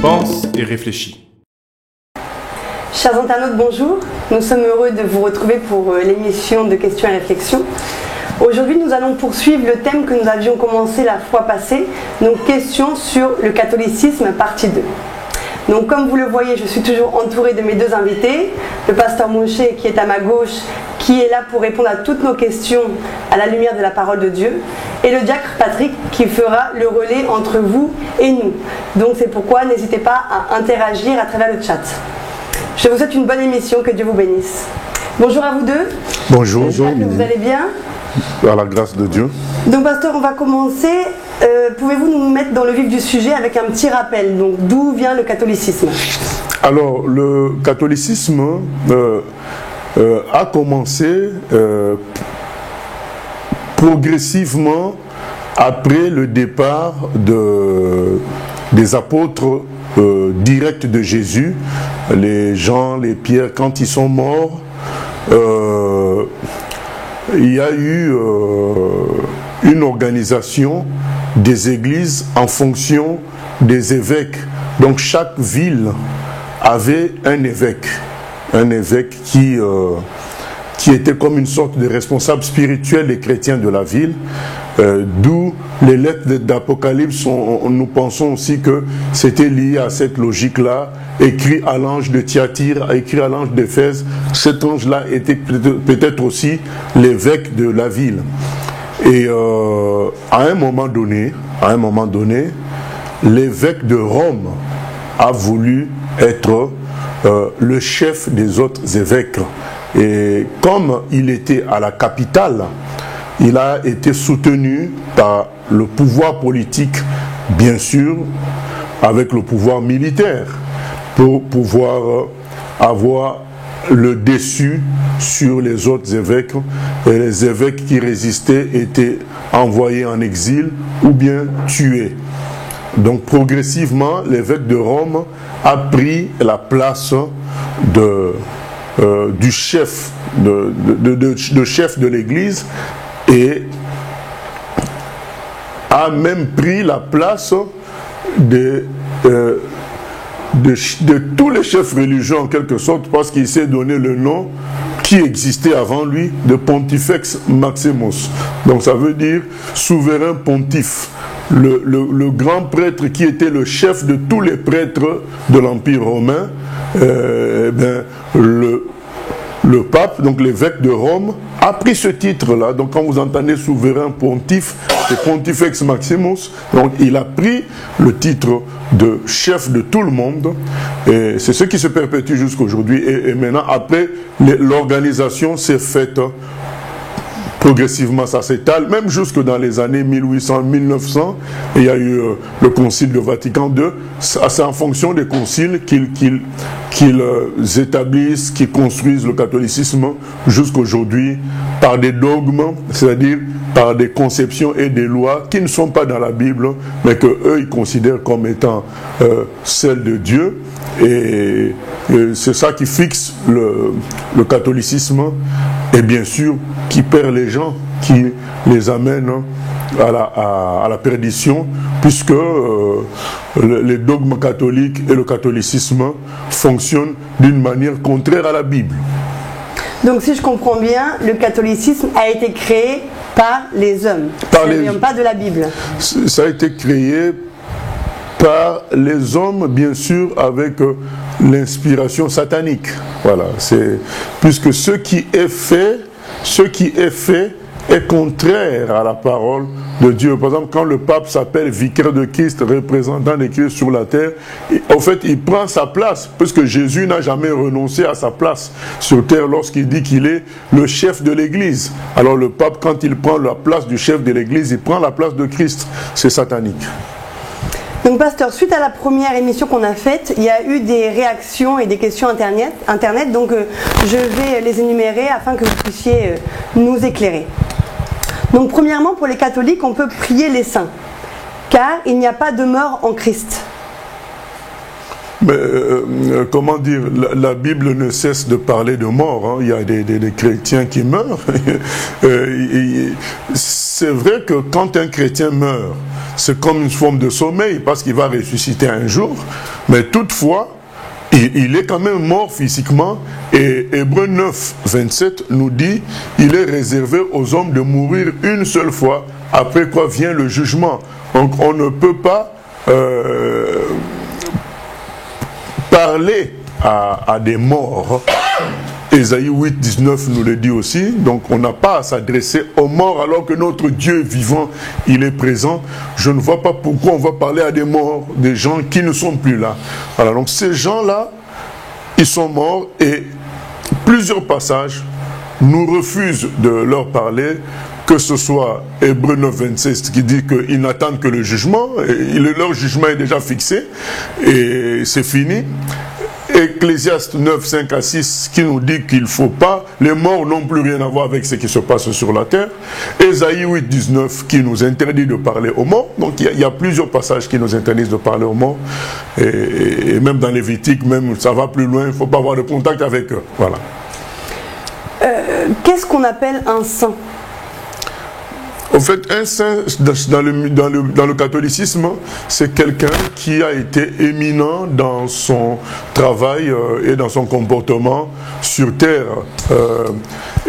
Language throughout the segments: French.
Pense et réfléchis. Chers internautes, bonjour. Nous sommes heureux de vous retrouver pour l'émission de questions et réflexions. Aujourd'hui, nous allons poursuivre le thème que nous avions commencé la fois passée, donc questions sur le catholicisme, partie 2. Donc comme vous le voyez, je suis toujours entourée de mes deux invités, le pasteur Mouché qui est à ma gauche, qui est là pour répondre à toutes nos questions à la lumière de la parole de Dieu, et le diacre Patrick qui fera le relais entre vous et nous. Donc c'est pourquoi n'hésitez pas à interagir à travers le chat. Je vous souhaite une bonne émission, que Dieu vous bénisse. Bonjour à vous deux. Bonjour. J'espère que vous allez bien. À la grâce de Dieu. Donc pasteur, on va commencer. Pouvez-vous nous mettre dans le vif du sujet avec un petit rappel? Donc d'où vient le catholicisme? Alors le catholicisme a commencé progressivement après le départ des apôtres directs de Jésus, les Jean, les Pierre, quand ils sont morts. Il y a eu une organisation des églises en fonction des évêques. Donc chaque ville avait un évêque qui était comme une sorte de responsable spirituel des chrétiens de la ville. D'où les lettres d'Apocalypse, nous pensons aussi que c'était lié à cette logique-là, écrit à l'ange de Thyatire, écrit à l'ange d'Éphèse. Cet ange-là était peut-être aussi l'évêque de la ville. Et à un moment donné, l'évêque de Rome a voulu être le chef des autres évêques. Et comme il était à la capitale, il a été soutenu par le pouvoir politique, bien sûr, avec le pouvoir militaire, pour pouvoir avoir le dessus sur les autres évêques. Et les évêques qui résistaient étaient envoyés en exil ou bien tués. Donc progressivement, l'évêque de Rome a pris la place du chef de l'Église, et a même pris la place de tous les chefs religieux en quelque sorte, parce qu'il s'est donné le nom qui existait avant lui de Pontifex Maximus. Donc ça veut dire souverain pontife. Le grand prêtre qui était le chef de tous les prêtres de l'Empire romain, le pape, donc l'évêque de Rome, a pris ce titre-là. Donc quand vous entendez souverain pontife, c'est Pontifex Maximus. Donc il a pris le titre de chef de tout le monde. Et c'est ce qui se perpétue jusqu'aujourd'hui. Et maintenant, après, l'organisation s'est faite progressivement, ça s'étale, même jusque dans les années 1800-1900, il y a eu le concile de Vatican II. C'est en fonction des conciles qu'ils établissent, qu'ils construisent le catholicisme jusqu'aujourd'hui par des dogmes, c'est-à-dire par des conceptions et des lois qui ne sont pas dans la Bible, mais que eux ils considèrent comme étant celles de Dieu. Et c'est ça qui fixe le catholicisme, et bien sûr qui perd les gens, qui les amène à la perdition, puisque les dogmes catholiques et le catholicisme fonctionnent d'une manière contraire à la Bible. Donc si je comprends bien, le catholicisme a été créé par les hommes, pas de la Bible. Ça a été créé par les hommes, bien sûr, avec l'inspiration satanique. Voilà, puisque ce qui est fait est contraire à la parole de Dieu. Par exemple, quand le pape s'appelle vicaire de Christ, représentant de Christ sur la terre, en fait, il prend sa place, puisque Jésus n'a jamais renoncé à sa place sur terre lorsqu'il dit qu'il est le chef de l'Église. Alors le pape, quand il prend la place du chef de l'Église, il prend la place de Christ. C'est satanique. Donc pasteur, suite à la première émission qu'on a faite, il y a eu des réactions et des questions internet, donc je vais les énumérer afin que vous puissiez nous éclairer. Donc premièrement, pour les catholiques, on peut prier les saints, car il n'y a pas de mort en Christ. Mais comment dire, la Bible ne cesse de parler de mort. Hein. Il y a des chrétiens qui meurent. C'est vrai que quand un chrétien meurt, c'est comme une forme de sommeil parce qu'il va ressusciter un jour. Mais toutefois, il est quand même mort physiquement. Et Hébreux 9, 27 nous dit, il est réservé aux hommes de mourir une seule fois, après quoi vient le jugement. Donc on ne peut pas parler à des morts. Ésaïe 8, 19 nous le dit aussi. Donc on n'a pas à s'adresser aux morts alors que notre Dieu vivant, il est présent. Je ne vois pas pourquoi on va parler à des morts, des gens qui ne sont plus là. Voilà, donc ces gens-là, ils sont morts et plusieurs passages nous refusent de leur parler, que ce soit Hébreux 9, 26 qui dit qu'ils n'attendent que le jugement, et leur jugement est déjà fixé et c'est fini. Ecclésiaste 9, 5 à 6 qui nous dit qu'il ne faut pas, les morts n'ont plus rien à voir avec ce qui se passe sur la terre. Ésaïe 8, 19 qui nous interdit de parler aux morts. Donc il y a plusieurs passages qui nous interdisent de parler aux morts. Et même dans Lévitique, même ça va plus loin, il ne faut pas avoir de contact avec eux. Voilà. Qu'est-ce qu'on appelle un saint ? En fait, un saint, dans le catholicisme, c'est quelqu'un qui a été éminent dans son travail et dans son comportement sur terre.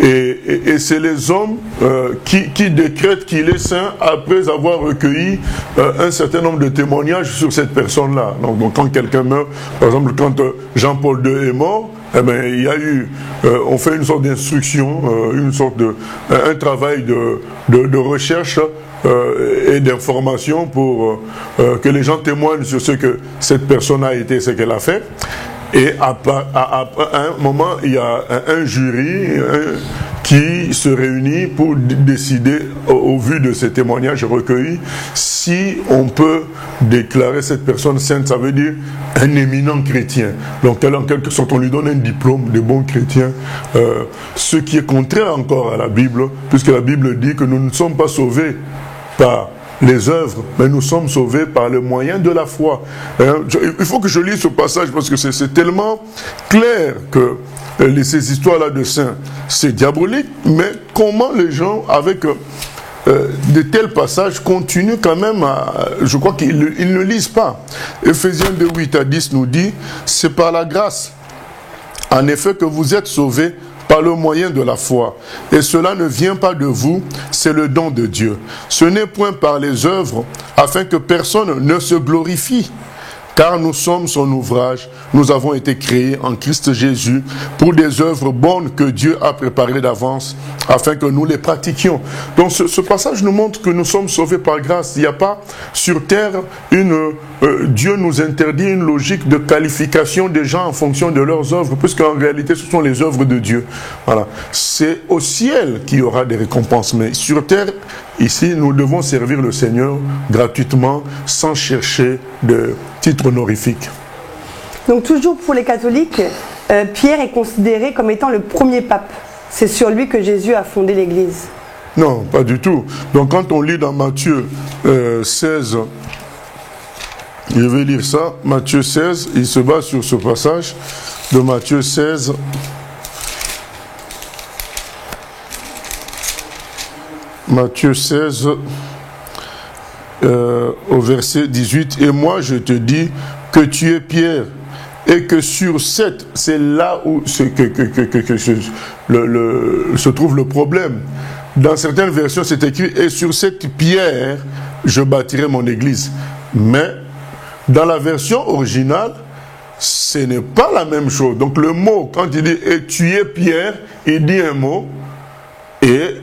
Et c'est les hommes qui décrètent qu'il est saint après avoir recueilli un certain nombre de témoignages sur cette personne-là. Donc quand quelqu'un meurt, par exemple, quand Jean-Paul II est mort, eh bien, il y a eu, on fait une sorte d'instruction, un travail de recherche et d'information pour que les gens témoignent sur ce que cette personne a été, ce qu'elle a fait. Et à un moment, il y a un jury qui se réunit pour décider, au vu de ces témoignages recueillis, si on peut déclarer cette personne sainte. Ça veut dire un éminent chrétien. Donc en quelque sorte, on lui donne un diplôme de bon chrétien, ce qui est contraire encore à la Bible, puisque la Bible dit que nous ne sommes pas sauvés par les œuvres, mais nous sommes sauvés par le moyen de la foi. Il faut que je lise ce passage parce que c'est tellement clair que ces histoires-là de saints, c'est diabolique, mais comment les gens, avec de tels passages, continuent quand même à... Je crois qu'ils ne lisent pas. Ephésiens 2, 8 à 10 nous dit, c'est par la grâce, en effet, que vous êtes sauvés par le moyen de la foi. Et cela ne vient pas de vous, c'est le don de Dieu. Ce n'est point par les œuvres, afin que personne ne se glorifie. Car nous sommes son ouvrage, nous avons été créés en Christ Jésus pour des œuvres bonnes que Dieu a préparées d'avance, afin que nous les pratiquions. Donc ce passage nous montre que nous sommes sauvés par grâce. Il n'y a pas sur terre Dieu nous interdit une logique de qualification des gens en fonction de leurs œuvres, puisqu'en réalité ce sont les œuvres de Dieu. Voilà. C'est au ciel qu'il y aura des récompenses, mais sur terre, ici, nous devons servir le Seigneur gratuitement, sans chercher de titre honorifique. Donc toujours pour les catholiques, Pierre est considéré comme étant le premier pape. C'est sur lui que Jésus a fondé l'Église. Non, pas du tout. Donc quand on lit dans Matthieu 16, je vais lire ça, Matthieu 16, il se base sur ce passage de Matthieu 16. Matthieu 16, au verset 18, « Et moi je te dis que tu es Pierre, et que sur cette, c'est là où se trouve le problème. Dans certaines versions, c'est écrit, « Et sur cette pierre, je bâtirai mon église. » Mais dans la version originale, ce n'est pas la même chose. Donc le mot, quand il dit « Et tu es Pierre », il dit un mot, et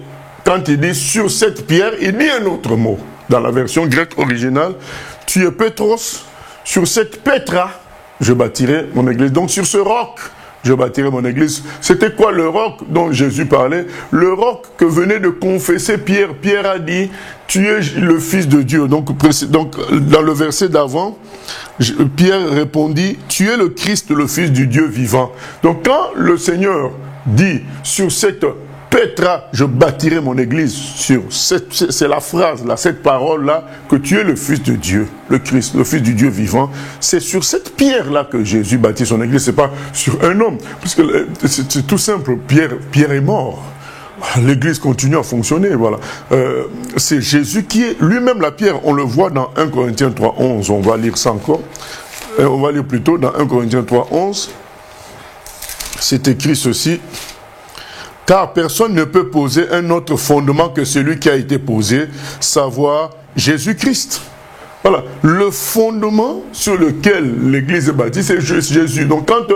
quand il dit « sur cette pierre », il dit un autre mot. Dans la version grecque originale, « Tu es Pétros, sur cette pétra, je bâtirai mon église. » Donc sur ce roc, je bâtirai mon église. C'était quoi le roc dont Jésus parlait? Le roc que venait de confesser Pierre. Pierre a dit, tu es le Fils de Dieu. Donc dans le verset d'avant, Pierre répondit, tu es le Christ, le Fils du Dieu vivant. Donc quand le Seigneur dit, sur cette Petra, je bâtirai mon église sur c'est la phrase là, cette parole là, que tu es le Fils de Dieu, le Christ, le Fils du Dieu vivant. C'est sur cette pierre là que Jésus bâtit son église, c'est pas sur un homme, parce que c'est tout simple. Pierre est mort. L'église continue à fonctionner, voilà. C'est Jésus qui est lui-même la pierre. On le voit dans 1 Corinthiens 3:11. On va lire ça encore. On va lire plutôt dans 1 Corinthiens 3:11. C'est écrit ceci. Car personne ne peut poser un autre fondement que celui qui a été posé, savoir Jésus-Christ. Voilà, le fondement sur lequel l'église est bâtie, c'est Jésus. Donc quand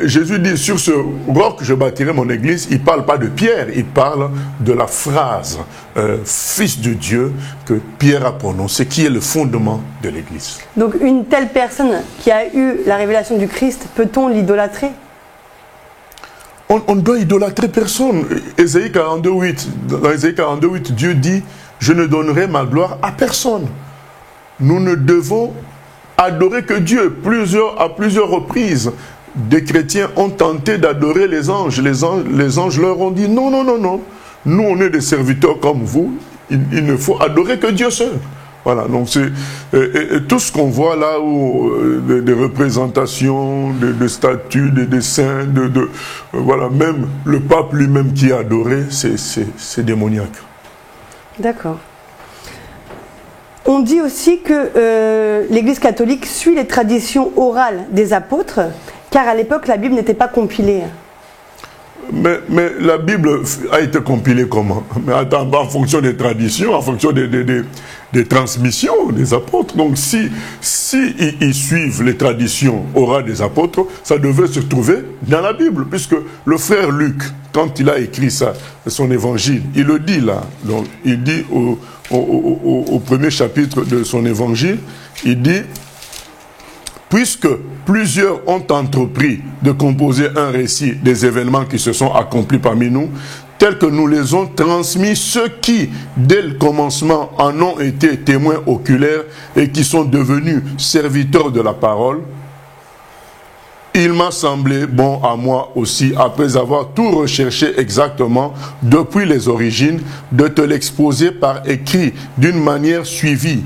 Jésus dit sur ce roc je bâtirai mon église, il ne parle pas de Pierre, il parle de la phrase Fils de Dieu que Pierre a prononcée, qui est le fondement de l'église. Donc une telle personne qui a eu la révélation du Christ, peut-on l'idolâtrer? On ne doit idolâtrer personne. Ésaïe 42:8, dans Ésaïe 42:8, Dieu dit « Je ne donnerai ma gloire à personne ». Nous ne devons adorer que Dieu. À plusieurs reprises, des chrétiens ont tenté d'adorer les anges. Les anges leur ont dit non, non, non, non. Nous, on est des serviteurs comme vous. Il ne faut adorer que Dieu seul. Voilà, donc c'est tout ce qu'on voit là où des représentations, de statues, des dessins, voilà, même le pape lui-même qui est adoré, c'est démoniaque. D'accord. On dit aussi que l'Église catholique suit les traditions orales des apôtres, car à l'époque la Bible n'était pas compilée. Mais la Bible a été compilée comment? Mais attends, en fonction des traditions, en fonction des transmissions des apôtres. Donc si ils suivent les traditions orales des apôtres, ça devait se trouver dans la Bible, puisque le frère Luc, quand il a écrit ça, son évangile, il le dit là. Donc il dit au premier chapitre de son évangile, il dit: puisque plusieurs ont entrepris de composer un récit des événements qui se sont accomplis parmi nous, tels que nous les ont transmis ceux qui, dès le commencement, en ont été témoins oculaires et qui sont devenus serviteurs de la parole, il m'a semblé bon à moi aussi, après avoir tout recherché exactement depuis les origines, de te l'exposer par écrit d'une manière suivie,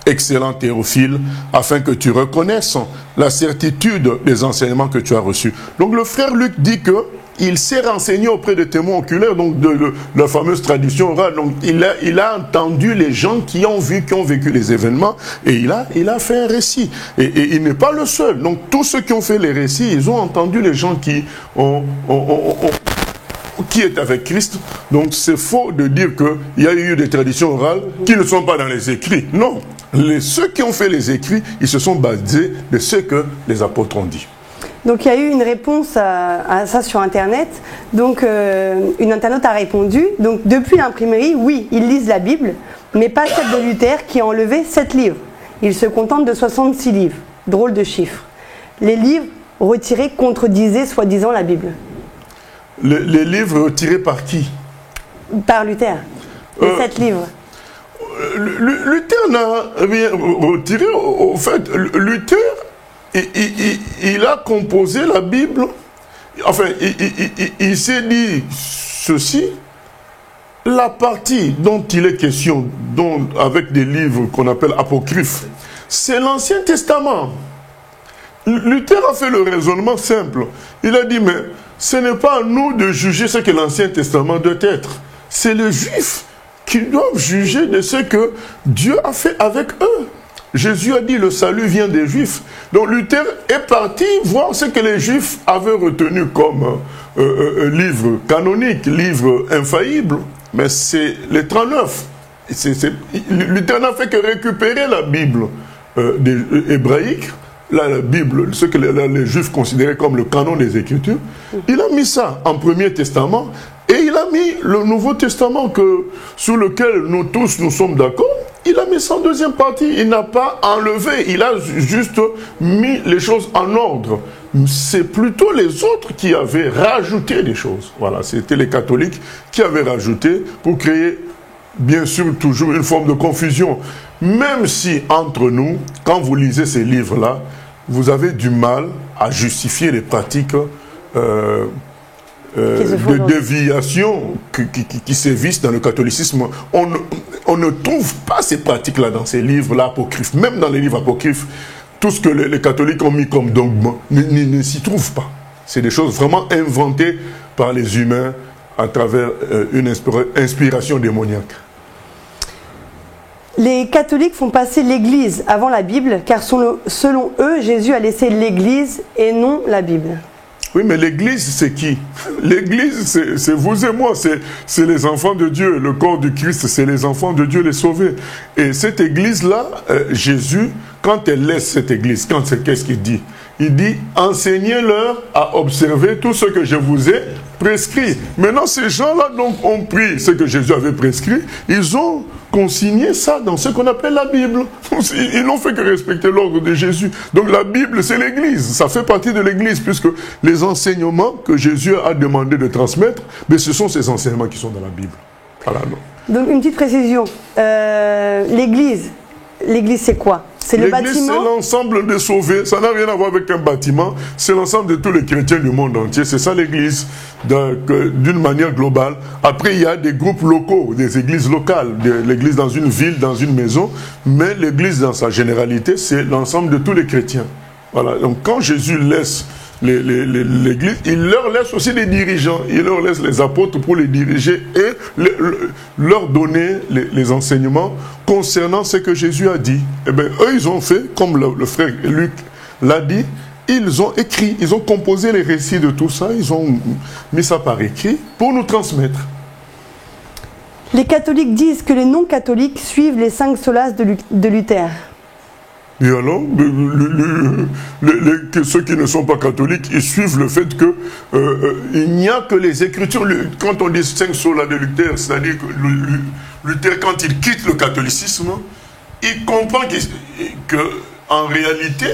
excellent Théophile, afin que tu reconnaisses la certitude des enseignements que tu as reçus. Donc le frère Luc dit que il s'est renseigné auprès des témoins oculaires, donc de la fameuse tradition orale. Donc il a entendu les gens qui ont vécu les événements, et il a fait un récit. Et il n'est pas le seul. Donc tous ceux qui ont fait les récits, ils ont entendu les gens qui est avec Christ. Donc c'est faux de dire qu'il y a eu des traditions orales qui ne sont pas dans les écrits. Non. Ceux qui ont fait les écrits, ils se sont basés de ce que les apôtres ont dit. Donc il y a eu une réponse à ça sur Internet. Donc une internaute a répondu. Donc depuis l'imprimerie, oui, ils lisent la Bible, mais pas celle de Luther qui a enlevé 7 livres. Ils se contentent de 66 livres. Drôle de chiffre. Les livres retirés contredisaient soi-disant la Bible. Les livres retirés par qui? Par Luther. Les 7 livres. Luther n'a rien retiré. Au fait, Luther, il a composé la Bible. Enfin, il s'est dit ceci. La partie dont il est question, avec des livres qu'on appelle apocryphes, c'est l'Ancien Testament. Luther a fait le raisonnement simple. Il a dit, mais ce n'est pas à nous de juger ce que l'Ancien Testament doit être. C'est les Juifs qui doivent juger de ce que Dieu a fait avec eux. Jésus a dit, le salut vient des Juifs. Donc Luther est parti voir ce que les Juifs avaient retenu comme livre canonique, livre infaillible. Mais c'est les 39. Luther n'a fait que récupérer la Bible hébraïque, la Bible, ce que les Juifs considéraient comme le canon des Écritures. Il a mis ça en Premier Testament, et il a mis le Nouveau Testament sur lequel nous tous nous sommes d'accord. Il a mis ça en deuxième partie. Il n'a pas enlevé, il a juste mis les choses en ordre. C'est plutôt les autres qui avaient rajouté des choses. Voilà, c'était les catholiques qui avaient rajouté pour créer, bien sûr, toujours une forme de confusion. Même si, entre nous, quand vous lisez ces livres-là, vous avez du mal à justifier les pratiques de déviations qui sévissent dans le catholicisme. On ne trouve pas ces pratiques-là dans ces livres-là apocryphes. Même dans les livres apocryphes, tout ce que les catholiques ont mis comme dogme ne s'y trouve pas. C'est des choses vraiment inventées par les humains à travers une inspiration démoniaque. Les catholiques font passer l'Église avant la Bible, car selon eux, Jésus a laissé l'Église et non la Bible. Oui, mais l'Église, c'est qui? L'Église, c'est vous et moi, c'est les enfants de Dieu. Le corps du Christ, c'est les enfants de Dieu, les sauvés. Et cette Église-là, Jésus, quand elle laisse cette Église, qu'est-ce qu'il dit? Il dit, enseignez-leur à observer tout ce que je vous ai prescrit. Maintenant, ces gens-là donc ont pris ce que Jésus avait prescrit, ils ont consigné ça dans ce qu'on appelle la Bible. Ils n'ont fait que respecter l'ordre de Jésus. Donc la Bible, c'est l'Église. Ça fait partie de l'Église, puisque les enseignements que Jésus a demandé de transmettre, mais ce sont ces enseignements qui sont dans la Bible. Voilà, non. Donc une petite précision. L'Église, c'est quoi? C'est le bâtiment? L'Église, c'est l'ensemble des sauvés. Ça n'a rien à voir avec un bâtiment. C'est l'ensemble de tous les chrétiens du monde entier. C'est ça l'Église, d'une manière globale. Après, il y a des groupes locaux, des églises locales. L'Église dans une ville, dans une maison. Mais l'Église, dans sa généralité, c'est l'ensemble de tous les chrétiens. Voilà. Donc, quand Jésus laisse l'Église, il leur laisse aussi des dirigeants, il leur laisse les apôtres pour les diriger et leur donner les enseignements concernant ce que Jésus a dit. Eh bien, eux, ils ont fait, comme le frère Luc l'a dit, ils ont écrit, ils ont composé les récits de tout ça, ils ont mis ça par écrit pour nous transmettre. Les catholiques disent que les non-catholiques suivent les 5 solas de Luther. Et alors, ceux qui ne sont pas catholiques, ils suivent le fait que il n'y a que les Écritures. Quand on dit 5 solas de Luther, c'est-à-dire que Luther, quand il quitte le catholicisme, il comprend que en réalité,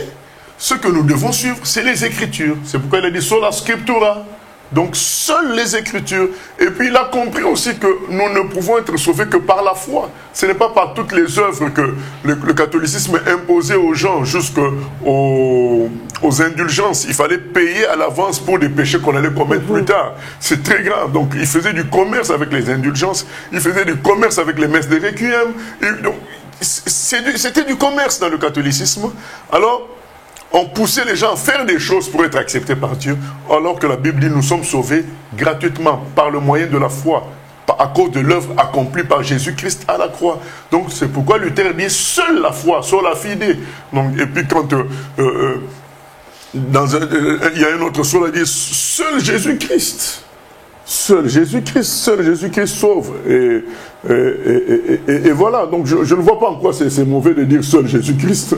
ce que nous devons suivre, c'est les Écritures. C'est pourquoi il a dit sola scriptura. Donc, seules les Écritures. Et puis, il a compris aussi que nous ne pouvons être sauvés que par la foi. Ce n'est pas par toutes les œuvres que le catholicisme imposait aux gens, jusqu'aux indulgences. Il fallait payer à l'avance pour des péchés qu'on allait commettre plus tard. C'est très grave. Donc, il faisait du commerce avec les indulgences. Il faisait du commerce avec les messes de requiem. C'était du commerce dans le catholicisme. Alors, on poussait les gens à faire des choses pour être acceptés par Dieu, alors que la Bible dit nous sommes sauvés gratuitement par le moyen de la foi, à cause de l'œuvre accomplie par Jésus-Christ à la croix. Donc c'est pourquoi Luther dit seule la foi, sola fide. Donc, et puis quand il y a un autre sola qui dit seul Jésus-Christ. Seul Jésus-Christ sauve. Et voilà, donc je ne vois pas en quoi c'est mauvais de dire seul Jésus-Christ,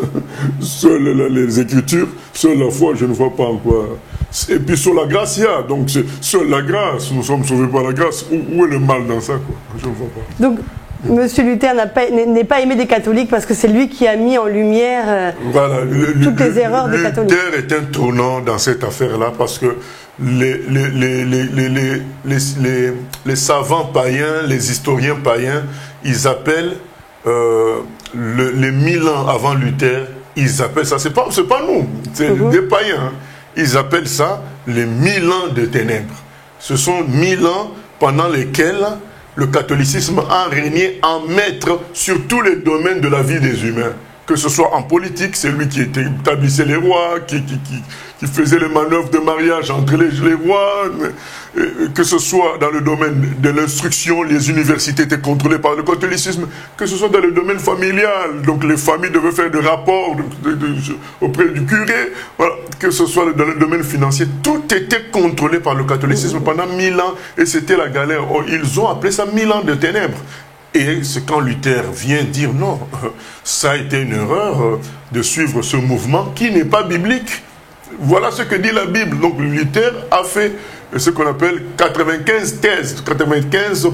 seul les Écritures, seule la foi, je ne vois pas en quoi. Et puis sur la grâce, il y a, donc seule la grâce, nous sommes sauvés par la grâce. Où est le mal dans ça, quoi? Je ne vois pas. Donc, M. Luther n'est pas aimé des catholiques parce que c'est lui qui a mis en lumière toutes les erreurs des catholiques. Luther est un tournant dans cette affaire-là parce que les savants païens, les historiens païens, ils appellent les 1000 ans avant Luther, ils appellent ça, c'est pas nous, c'est des païens, ils appellent ça les 1000 ans de ténèbres. Ce sont 1000 ans pendant lesquels le catholicisme a régné en maître sur tous les domaines de la vie des humains. Que ce soit en politique, c'est lui qui établissait les rois, qui faisait les manœuvres de mariage entre les rois, que ce soit dans le domaine de l'instruction, les universités étaient contrôlées par le catholicisme, que ce soit dans le domaine familial, donc les familles devaient faire des rapports auprès du curé, voilà, que ce soit dans le domaine financier, tout était contrôlé par le catholicisme pendant 1000 ans, et c'était la galère. Ils ont appelé ça 1000 ans de ténèbres. Et c'est quand Luther vient dire non, ça a été une erreur de suivre ce mouvement qui n'est pas biblique. Voilà ce que dit la Bible. Donc Luther a fait ce qu'on appelle 95 thèses, 95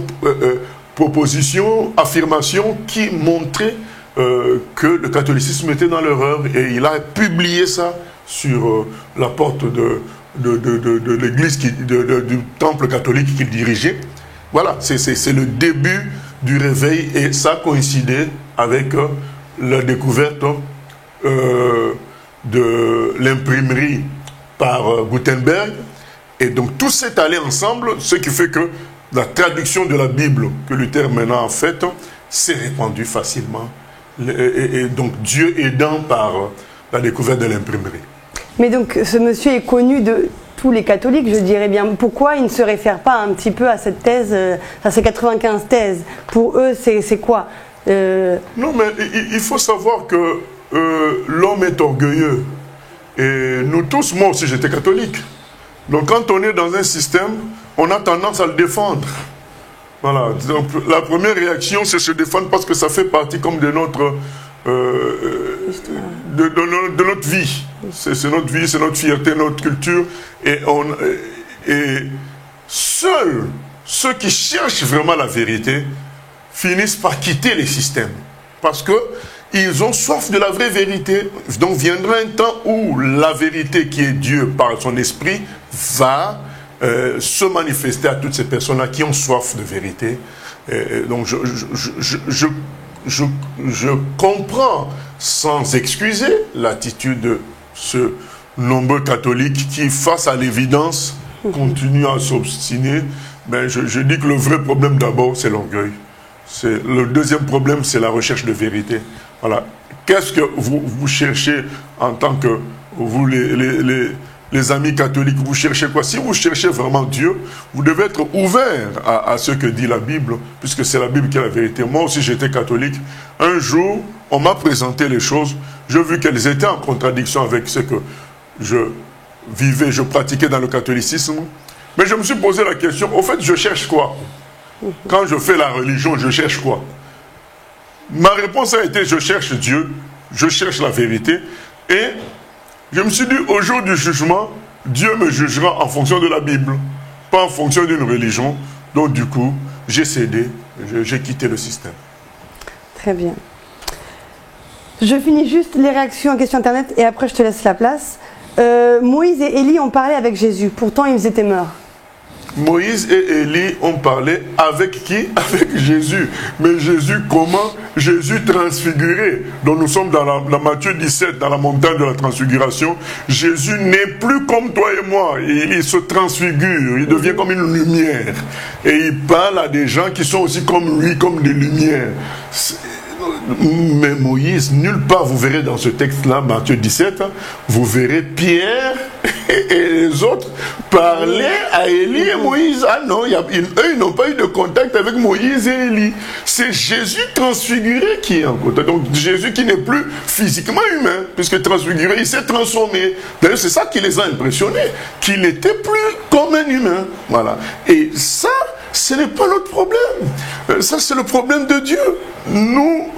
propositions, affirmations qui montraient que le catholicisme était dans l'erreur. Et il a publié ça sur la porte de l'église, du temple catholique qu'il dirigeait. Voilà, c'est le début du réveil, et ça coïncidait avec la découverte de l'imprimerie par Gutenberg Et donc tout s'est allé ensemble, ce qui fait que la traduction de la Bible que Luther maintenant a faite s'est répandue facilement. Et donc Dieu aidant par la découverte de l'imprimerie. Mais donc ce monsieur est connu de tous les catholiques, je dirais bien. Pourquoi il ne se réfère pas un petit peu à cette thèse, à ces 95 thèses? Pour eux, c'est quoi? Non, mais il faut savoir que l'homme est orgueilleux. Et nous tous, moi aussi j'étais catholique. Donc quand on est dans un système, on a tendance à le défendre. Voilà. Donc, la première réaction, c'est se défendre parce que ça fait partie comme de notre, de notre vie. C'est notre vie, c'est notre fierté, notre culture. Et seuls ceux qui cherchent vraiment la vérité finissent par quitter les systèmes. Parce qu'ils ont soif de la vraie vérité. Donc viendra un temps où la vérité qui est Dieu par son esprit va se manifester à toutes ces personnes-là qui ont soif de vérité. Donc je comprends sans excuser l'attitude de ce nombreux catholiques qui, face à l'évidence, continuent à s'obstiner. Ben, je dis que le vrai problème d'abord, c'est l'orgueil. Le deuxième problème, c'est la recherche de vérité. Voilà. Qu'est-ce que vous cherchez en tant que vous, les amis catholiques, vous cherchez quoi? Si vous cherchez vraiment Dieu, vous devez être ouvert à ce que dit la Bible, puisque c'est la Bible qui est la vérité. Moi aussi, j'étais catholique. Un jour, on m'a présenté les choses. J'ai vu qu'elles étaient en contradiction avec ce que je vivais, je pratiquais dans le catholicisme. Mais je me suis posé la question, au fait, je cherche quoi? Quand je fais la religion, je cherche quoi? Ma réponse a été, je cherche Dieu, je cherche la vérité, et je me suis dit, au jour du jugement, Dieu me jugera en fonction de la Bible, pas en fonction d'une religion. Donc du coup, j'ai cédé, j'ai quitté le système. Très bien. Je finis juste les réactions en question Internet et après je te laisse la place. Moïse et Élie ont parlé avec Jésus, pourtant ils étaient morts. Moïse et Élie ont parlé avec qui? Avec Jésus. Mais Jésus comment? Jésus transfiguré. Donc nous sommes dans la Matthieu 17, dans la montagne de la transfiguration. Jésus n'est plus comme toi et moi. Il se transfigure, il devient comme une lumière. Et il parle à des gens qui sont aussi comme lui, comme des lumières. Mais Moïse, nulle part vous verrez dans ce texte-là, Matthieu 17, vous verrez Pierre et les autres parler à Élie et Moïse. Ah non, eux, ils n'ont pas eu de contact avec Moïse et Élie. C'est Jésus transfiguré qui est en contact. Donc Jésus qui n'est plus physiquement humain, puisque transfiguré, il s'est transformé. D'ailleurs, c'est ça qui les a impressionnés, qu'il n'était plus comme un humain. Voilà. Et ça, ce n'est pas notre problème. Ça, c'est le problème de Dieu. Nous,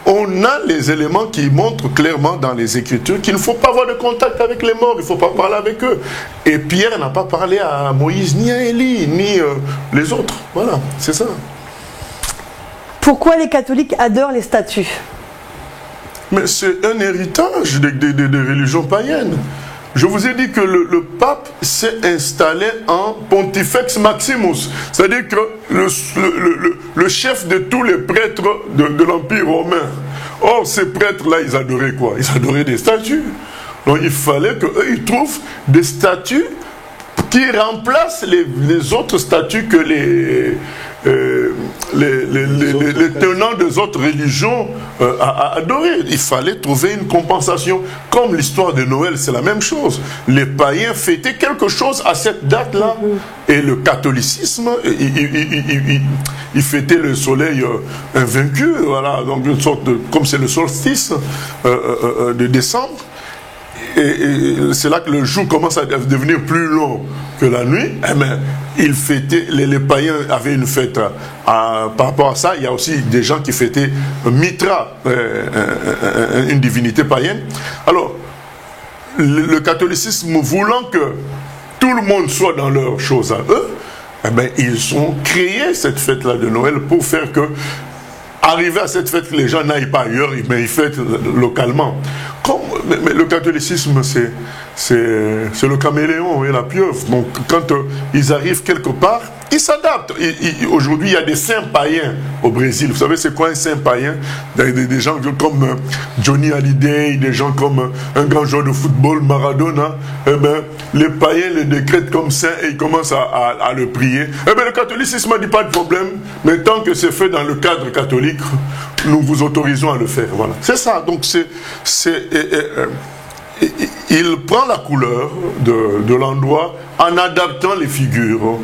on a les éléments qui montrent clairement dans les Écritures qu'il ne faut pas avoir de contact avec les morts, il ne faut pas parler avec eux. Et Pierre n'a pas parlé à Moïse, ni à Élie, ni les autres. Voilà, c'est ça. Pourquoi les catholiques adorent les statues? Mais c'est un héritage des religions païennes. Je vous ai dit que le pape s'est installé en Pontifex Maximus, c'est-à-dire que le chef de tous les prêtres de l'Empire romain. Or, ces prêtres-là, ils adoraient quoi? Ils adoraient des statues. Donc, il fallait qu'eux, ils trouvent des statues qui remplacent les autres statues que les tenants des autres religions adoraient. Il fallait trouver une compensation. Comme l'histoire de Noël, c'est la même chose. Les païens fêtaient quelque chose à cette date-là. Et le catholicisme, il fêtait le soleil invaincu. Voilà, donc une sorte de, comme c'est le solstice de décembre. Et c'est là que le jour commence à devenir plus long que la nuit. Eh bien, ils fêtaient, les païens avaient une fête. Par rapport à ça, il y a aussi des gens qui fêtaient Mitra, une divinité païenne. Alors, le catholicisme voulant que tout le monde soit dans leurs choses à eux, eh bien, ils ont créé cette fête-là de Noël pour faire que, arrivé à cette fête, que les gens n'aillent pas ailleurs, mais ils fêtent localement. Mais le catholicisme, c'est le caméléon et la pieuvre. Donc quand ils arrivent quelque part, ils s'adaptent. Aujourd'hui, il y a des saints païens au Brésil. Vous savez, c'est quoi un saint païen? Des gens comme Johnny Hallyday, des gens comme un grand joueur de football, Maradona. Eh ben, les païens le décrètent comme saint et ils commencent à le prier. Eh ben, le catholicisme n'a dit pas de problème, mais tant que c'est fait dans le cadre catholique, nous vous autorisons à le faire. Voilà. C'est ça. Donc, il prend la couleur de l'endroit en adaptant les figures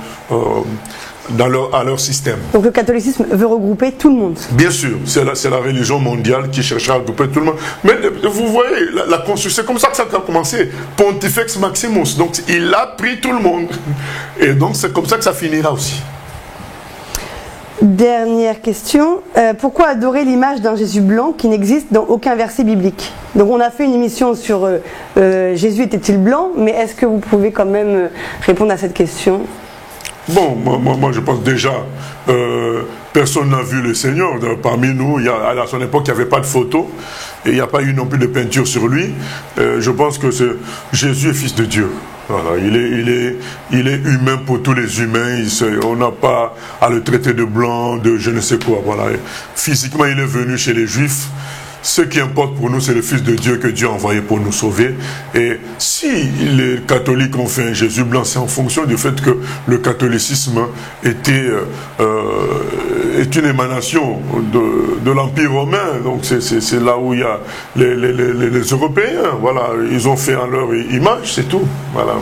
à leur système. Donc le catholicisme veut regrouper tout le monde. Bien sûr, c'est la religion mondiale qui cherche à regrouper tout le monde. Mais vous voyez, la construction, c'est comme ça que ça a commencé. Pontifex Maximus. Donc il a pris tout le monde. Et donc c'est comme ça que ça finira aussi. Dernière question. Pourquoi adorer l'image d'un Jésus blanc qui n'existe dans aucun verset biblique? Donc on a fait une émission sur Jésus était-il blanc, mais est-ce que vous pouvez quand même répondre à cette question? Bon, moi je pense déjà, personne n'a vu le Seigneur. Parmi nous, à son époque, il n'y avait pas de photo, et il n'y a pas eu non plus de peinture sur lui. Je pense que Jésus est fils de Dieu. Voilà, il est humain pour tous les humains. On n'a pas à le traiter de blanc, de je ne sais quoi. Voilà. Physiquement, il est venu chez les Juifs. Ce qui importe pour nous, c'est le Fils de Dieu que Dieu a envoyé pour nous sauver. Et si les catholiques ont fait un Jésus blanc, c'est en fonction du fait que le catholicisme est une émanation de l'Empire romain. Donc c'est là où il y a les Européens. Voilà, ils ont fait en leur image, c'est tout. Voilà,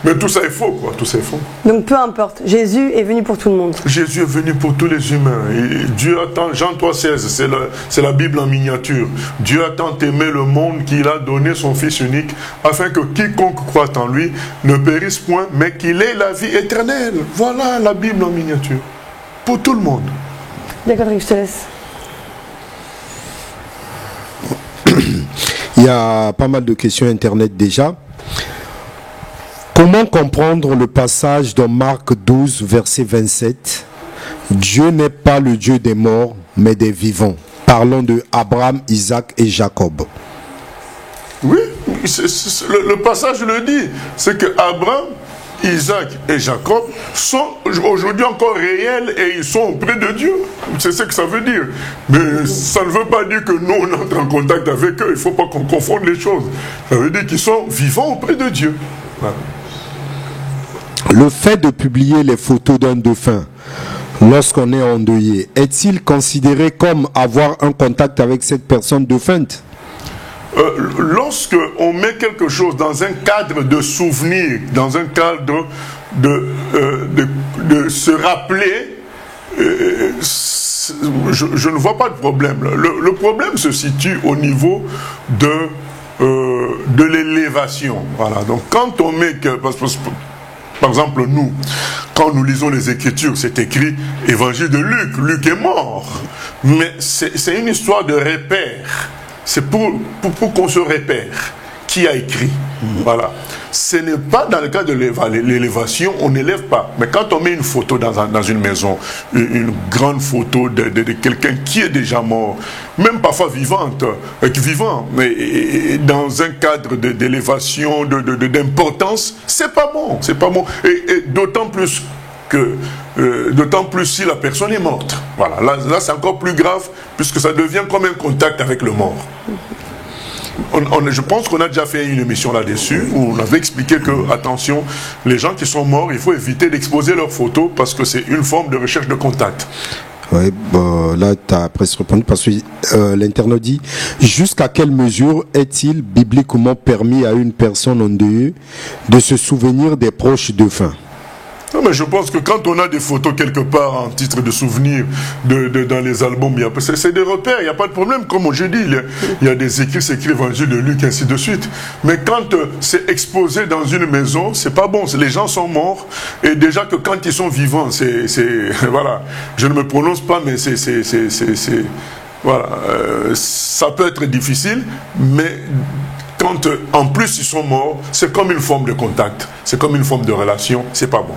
mais tout ça est faux, quoi. Tout ça est faux. Donc peu importe, Jésus est venu pour tout le monde. Jésus est venu pour tous les humains. Et Dieu attend, Jean 3,16, c'est la Bible en miniature. Dieu a tant aimé le monde qu'il a donné son Fils unique, afin que quiconque croit en lui ne périsse point, mais qu'il ait la vie éternelle. Voilà la Bible en miniature. Pour tout le monde. D'accord, je te laisse. Il y a pas mal de questions internet déjà. Comment comprendre le passage dans Marc 12, verset 27? Dieu n'est pas le Dieu des morts, mais des vivants. Parlons de Abraham, Isaac et Jacob. Oui, le passage le dit. C'est que Abraham, Isaac et Jacob sont aujourd'hui encore réels et ils sont auprès de Dieu. C'est ce que ça veut dire. Mais ça ne veut pas dire que nous, on entre en contact avec eux. Il ne faut pas qu'on confonde les choses. Ça veut dire qu'ils sont vivants auprès de Dieu. Voilà. Le fait de publier les photos d'un dauphin lorsqu'on est endeuillé, est-il considéré comme avoir un contact avec cette personne défunte? Lorsque on met quelque chose dans un cadre de souvenir, dans un cadre de se rappeler, je ne vois pas de problème. Le problème se situe au niveau de l'élévation. Voilà. Donc quand on met par exemple, nous, quand nous lisons les Écritures, c'est écrit Évangile de Luc. Luc est mort. Mais c'est une histoire de repère. C'est pour qu'on se repère. Qui a écrit? Voilà. Ce n'est pas dans le cas de l'élévation, on n'élève pas. Mais quand on met une photo dans une maison, une grande photo de quelqu'un qui est déjà mort, même parfois vivant, mais dans un cadre d'élévation, d'importance, c'est pas bon. C'est pas bon. Et d'autant plus si la personne est morte. Voilà. Là c'est encore plus grave, puisque ça devient comme un contact avec le mort. Je pense qu'on a déjà fait une émission là-dessus où on avait expliqué que, attention, les gens qui sont morts, il faut éviter d'exposer leurs photos parce que c'est une forme de recherche de contact. Oui, là tu as presque répondu parce que l'internaute dit jusqu'à quelle mesure est-il bibliquement permis à une personne endeuillée de se souvenir des proches défunts? Non, mais je pense que quand on a des photos quelque part en titre de souvenir dans les albums, c'est des repères, il n'y a pas de problème. Comme je dis, il y a des écrits, c'est écrit Évangile de Luc, ainsi de suite. Mais quand c'est exposé dans une maison, c'est pas bon. Les gens sont morts, et déjà que quand ils sont vivants, voilà, je ne me prononce pas, mais voilà, ça peut être difficile, mais quand en plus ils sont morts, c'est comme une forme de contact, c'est comme une forme de relation, c'est pas bon.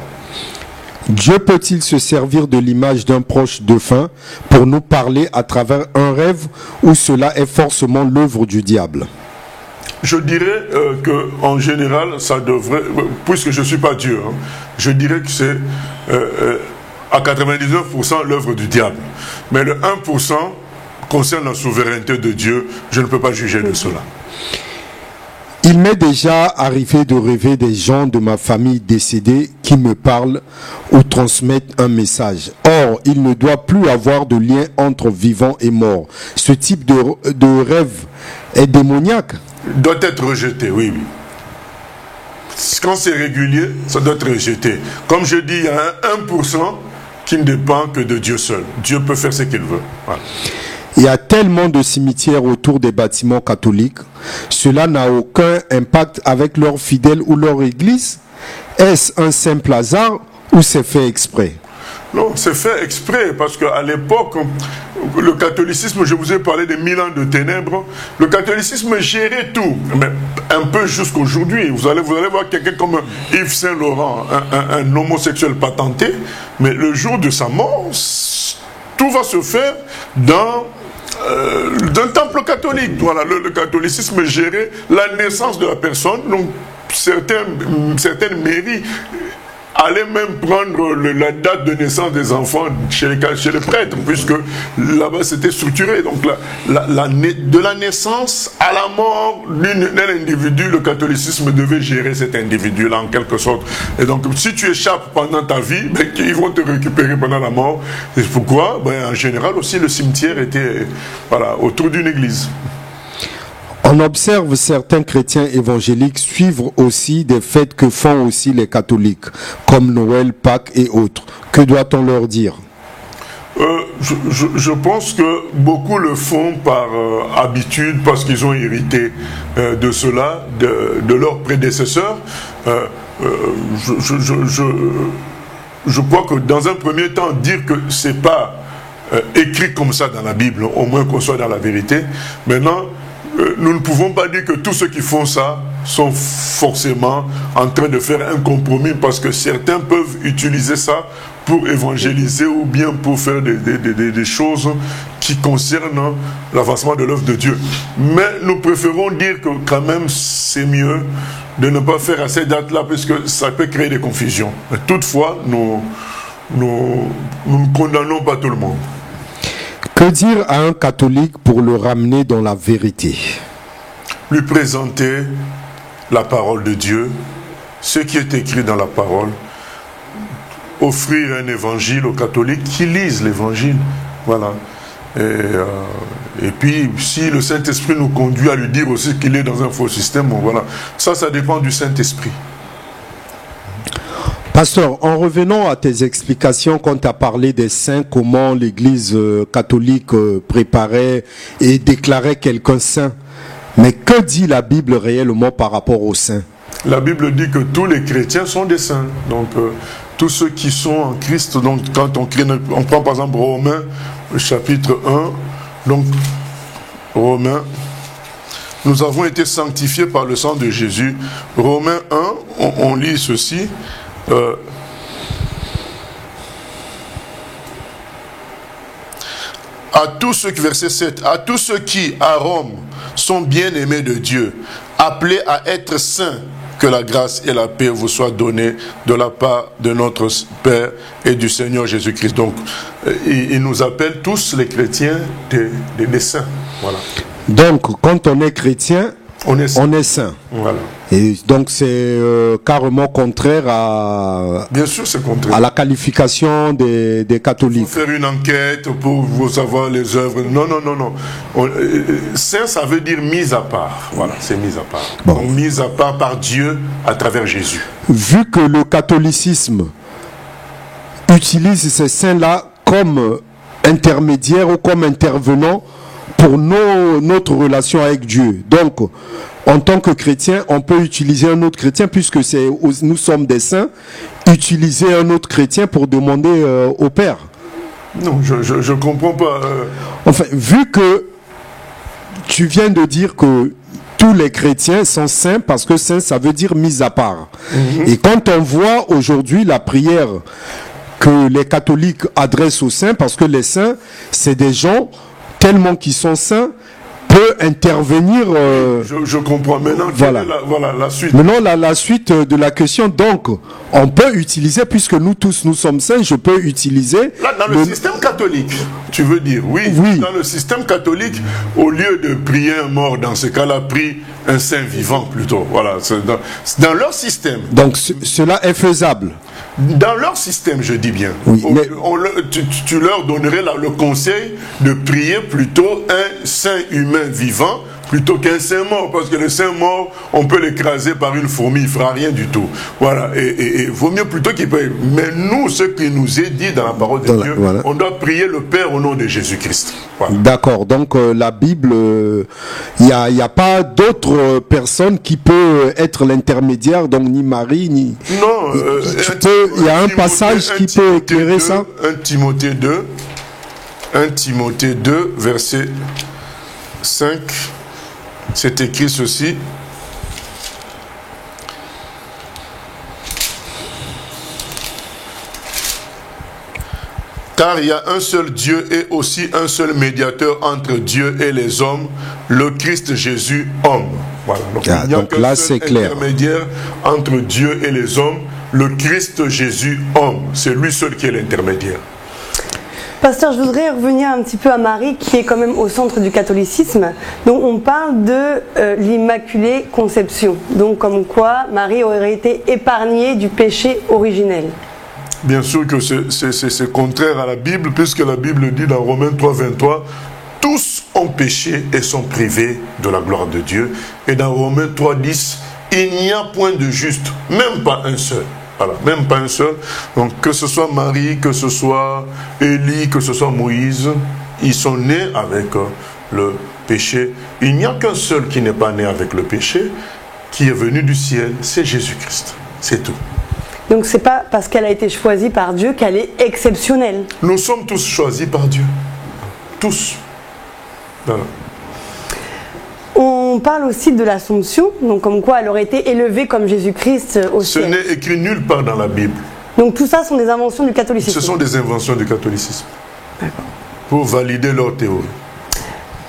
Dieu peut-il se servir de l'image d'un proche défunt pour nous parler à travers un rêve, ou cela est forcément l'œuvre du diable? Je dirais qu'en général, ça devrait, puisque je ne suis pas Dieu, hein, je dirais que c'est à 99% l'œuvre du diable. Mais le 1% concerne la souveraineté de Dieu, je ne peux pas juger de cela. Il m'est déjà arrivé de rêver des gens de ma famille décédés qui me parlent ou transmettent un message. Or, il ne doit plus avoir de lien entre vivants et morts. Ce type de rêve est démoniaque. Doit être rejeté, oui, oui. Quand c'est régulier, ça doit être rejeté. Comme je dis, il y a un 1% qui ne dépend que de Dieu seul. Dieu peut faire ce qu'il veut. Voilà. Il y a tellement de cimetières autour des bâtiments catholiques. Cela n'a aucun impact avec leurs fidèles ou leur église. Est-ce un simple hasard ou c'est fait exprès? Non, c'est fait exprès parce qu'à l'époque, le catholicisme, je vous ai parlé des 1000 ans de ténèbres, le catholicisme gérait tout, mais un peu jusqu'aujourd'hui. Vous allez voir quelqu'un comme Yves Saint-Laurent, un homosexuel patenté, mais le jour de sa mort, tout va se faire dans d'un temple catholique. Voilà, le catholicisme gérait la naissance de la personne, donc certaines mairies allaient même prendre la date de naissance des enfants chez les prêtres, puisque là-bas c'était structuré. Donc de la naissance à la mort d'un individu, le catholicisme devait gérer cet individu-là en quelque sorte. Et donc si tu échappes pendant ta vie, ben, ils vont te récupérer pendant la mort. C'est pourquoi, ben, en général aussi, le cimetière était autour d'une église. On observe certains chrétiens évangéliques suivre aussi des fêtes que font aussi les catholiques, comme Noël, Pâques et autres. Que doit-on leur dire? Je pense que beaucoup le font par habitude, parce qu'ils ont hérité de cela, de leurs prédécesseurs. Je crois que dans un premier temps, dire que c'est pas écrit comme ça dans la Bible, au moins qu'on soit dans la vérité. Maintenant, nous ne pouvons pas dire que tous ceux qui font ça sont forcément en train de faire un compromis, parce que certains peuvent utiliser ça pour évangéliser ou bien pour faire des choses qui concernent l'avancement de l'œuvre de Dieu. Mais nous préférons dire que quand même c'est mieux de ne pas faire à ces dates-là, puisque ça peut créer des confusions. Mais toutefois, nous ne condamnons pas tout le monde. Que dire à un catholique pour le ramener dans la vérité? Lui présenter la parole de Dieu, ce qui est écrit dans la parole, offrir un évangile aux catholiques qui lisent l'évangile. Voilà. Et puis, si le Saint-Esprit nous conduit à lui dire aussi qu'il est dans un faux système, bon, voilà. Ça dépend du Saint-Esprit. Pasteur, en revenant à tes explications quand tu as parlé des saints, comment l'Église catholique préparait et déclarait quelqu'un saint, mais que dit la Bible réellement par rapport aux saints? La Bible dit que tous les chrétiens sont des saints. Donc, tous ceux qui sont en Christ, donc quand on prend par exemple Romains, chapitre 1, donc Romains, nous avons été sanctifiés par le sang de Jésus. Romains 1, on lit ceci. À tous ceux qui, verset 7, à tous ceux qui à Rome sont bien-aimés de Dieu, appelés à être saints, que la grâce et la paix vous soient données de la part de notre Père et du Seigneur Jésus-Christ. Donc, il nous appelle tous les chrétiens des saints. Voilà. Donc, quand on est chrétien, on est saint. Voilà. Et donc c'est carrément contraire à, bien sûr, c'est contraire, à la qualification des catholiques. Il faut faire une enquête pour vous savoir les œuvres. Non. Saint, ça veut dire mis à part. Voilà, c'est mis à part. Bon. Donc, mis à part par Dieu à travers Jésus. Vu que le catholicisme utilise ces saints-là comme intermédiaires ou comme intervenants pour notre relation avec Dieu. Donc, en tant que chrétien, on peut utiliser un autre chrétien, puisque nous sommes des saints, utiliser un autre chrétien pour demander au Père. Non, je ne comprends pas. Enfin, vu que tu viens de dire que tous les chrétiens sont saints, parce que saint, ça veut dire mis à part. Et quand on voit aujourd'hui la prière que les catholiques adressent aux saints, parce que les saints, c'est des gens tellement qu'ils sont saints, peut intervenir. Je comprends maintenant. Voilà. Voilà la suite. Maintenant, la suite de la question. Donc, on peut utiliser, puisque nous tous nous sommes saints, je peux utiliser. Là, dans le système catholique, tu veux dire, oui. Dans le système catholique, au lieu de prier un mort, dans ce cas-là, prie un saint vivant plutôt. Voilà. Dans leur système. Donc, cela est faisable. Dans leur système, je dis bien. Oui, tu leur donnerais le conseil de prier plutôt un saint humain vivant plutôt qu'un saint mort, parce que le saint mort, on peut l'écraser par une fourmi, il ne fera rien du tout. Voilà, et vaut mieux plutôt qu'il paye. Mais nous, ce qui nous est dit dans la parole de Dieu, on doit prier le Père au nom de Jésus-Christ. Voilà. D'accord, donc la Bible, il n'y a pas d'autre personne qui peut être l'intermédiaire, donc ni Marie, ni... Non, il y a un passage qui peut éclairer ça. 1 Timothée 2, verset 5, c'est écrit ceci. Car il y a un seul Dieu et aussi un seul médiateur entre Dieu et les hommes, le Christ Jésus, homme. Voilà. Donc, il n'y a qu'un seul intermédiaire entre Dieu et les hommes, le Christ Jésus, homme. C'est lui seul qui est l'intermédiaire. Pasteur, je voudrais revenir un petit peu à Marie, qui est quand même au centre du catholicisme. Donc on parle de l'Immaculée Conception. Donc comme quoi Marie aurait été épargnée du péché originel. Bien sûr que c'est contraire à la Bible, puisque la Bible dit dans Romains 3, 23, tous ont péché et sont privés de la gloire de Dieu. Et dans Romains 3, 10, il n'y a point de juste, même pas un seul. Voilà, même pas un seul. Donc que ce soit Marie, que ce soit Élie, que ce soit Moïse, ils sont nés avec le péché. Il n'y a qu'un seul qui n'est pas né avec le péché, qui est venu du ciel, c'est Jésus-Christ. C'est tout. Donc c'est pas parce qu'elle a été choisie par Dieu qu'elle est exceptionnelle. Nous sommes tous choisis par Dieu. Tous. Voilà. On parle aussi de l'Assomption, donc comme quoi elle aurait été élevée comme Jésus-Christ au ciel. Ce n'est écrit nulle part dans la Bible. Donc tout ça sont des inventions du catholicisme. Ce sont des inventions du catholicisme. D'accord. Pour valider leur théorie.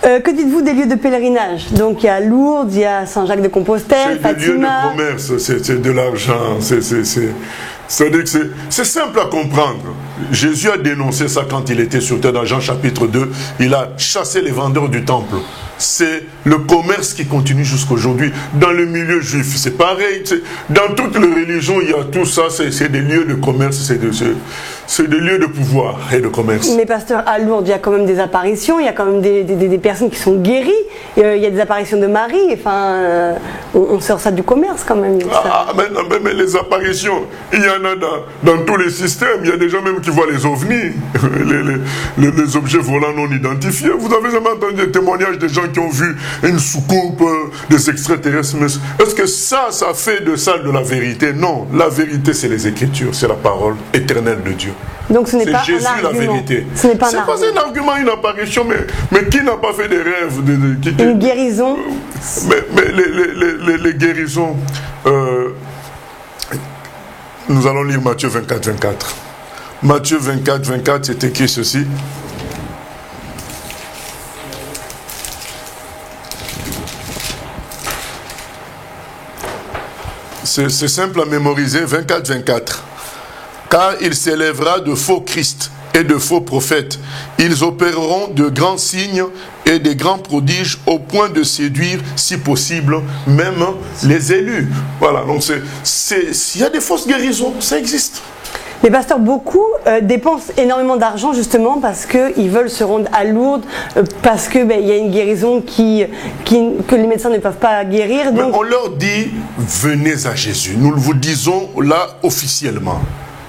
Que dites-vous des lieux de pèlerinage? Donc il y a Lourdes, il y a Saint-Jacques-de-Compostelle, Fatima. C'est des lieux de commerce, c'est de l'argent, c'est-à-dire que c'est simple à comprendre. Jésus a dénoncé ça quand il était sur terre dans Jean chapitre 2. Il a chassé les vendeurs du temple. C'est le commerce qui continue jusqu'aujourd'hui. Dans le milieu juif, c'est pareil. Dans toutes les religions, il y a tout ça. C'est des lieux de commerce, c'est des lieux de pouvoir et de commerce. Mais pasteur, à Lourdes, il y a quand même des apparitions, il y a quand même des personnes qui sont guéries. Il y a des apparitions de Marie. Enfin, on sort ça du commerce quand même. Mais les apparitions, il y en a dans tous les systèmes. Il y a des gens même qui voient les ovnis, les objets volants non identifiés. Vous avez jamais entendu des témoignages des gens qui ont vu une soucoupe des extraterrestres? Est-ce que ça fait de ça de la vérité? Non, la vérité c'est les Écritures, c'est la parole éternelle de Dieu. Donc ce n'est pas Jésus un argument. La vérité. Ce n'est pas c'est pas un argument, une apparition, mais qui n'a pas fait des rêves une guérison? Mais les guérisons, nous allons lire Matthieu 24, 24. Matthieu 24, 24, c'est écrit ceci. C'est simple à mémoriser, 24, 24. Car il s'élèvera de faux Christ et de faux prophètes. Ils opéreront de grands signes et des grands prodiges au point de séduire, si possible, même les élus. Voilà, donc il y a des fausses guérisons, ça existe. Les pasteurs, beaucoup dépensent énormément d'argent justement parce qu'ils veulent se rendre à Lourdes, parce qu'il y a une guérison que les médecins ne peuvent pas guérir. Donc... Mais on leur dit, venez à Jésus. Nous vous disons là officiellement.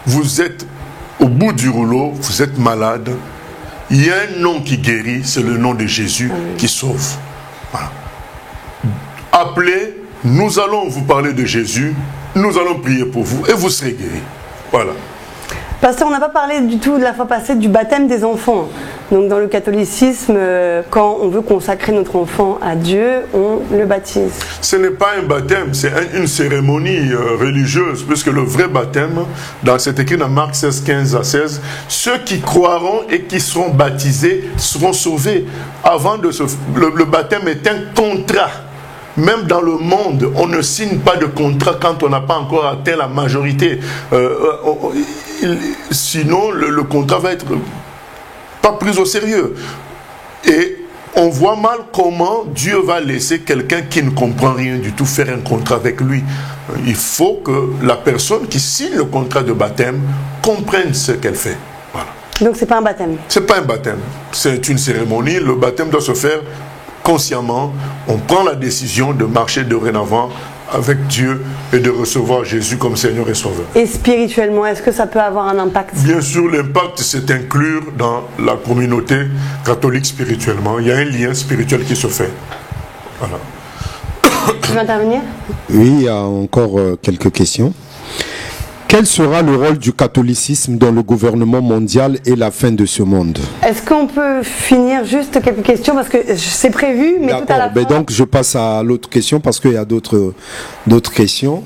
Vous êtes au bout du rouleau, vous êtes malade. Il y a un nom qui guérit, c'est le nom de Jésus qui sauve. Voilà. Appelez, nous allons vous parler de Jésus, nous allons prier pour vous et vous serez guéris. Voilà. Pasteur, on n'a pas parlé du tout de la fois passée du baptême des enfants. Donc dans le catholicisme, quand on veut consacrer notre enfant à Dieu, on le baptise. Ce n'est pas un baptême, c'est une cérémonie religieuse, puisque le vrai baptême, c'est écrit dans Marc 16, 15 à 16, ceux qui croiront et qui seront baptisés seront sauvés. Le baptême est un contrat. Même dans le monde, on ne signe pas de contrat quand on n'a pas encore atteint la majorité. Sinon, le contrat va être pas pris au sérieux. Et on voit mal comment Dieu va laisser quelqu'un qui ne comprend rien du tout faire un contrat avec lui. Il faut que la personne qui signe le contrat de baptême comprenne ce qu'elle fait. Voilà. Donc c'est pas un baptême? C'est pas un baptême, c'est une cérémonie. Le baptême doit se faire consciemment. On prend la décision de marcher dorénavant avec Dieu et de recevoir Jésus comme Seigneur et Sauveur. Et spirituellement, est-ce que ça peut avoir un impact? Bien sûr, l'impact, c'est inclure dans la communauté catholique spirituellement. Il y a un lien spirituel qui se fait. Voilà. Tu veux intervenir? Oui, il y a encore quelques questions. Quel sera le rôle du catholicisme dans le gouvernement mondial et la fin de ce monde? Est-ce qu'on peut finir juste quelques questions parce que c'est prévu, mais tout à la fin. Donc je passe à l'autre question parce qu'il y a d'autres questions.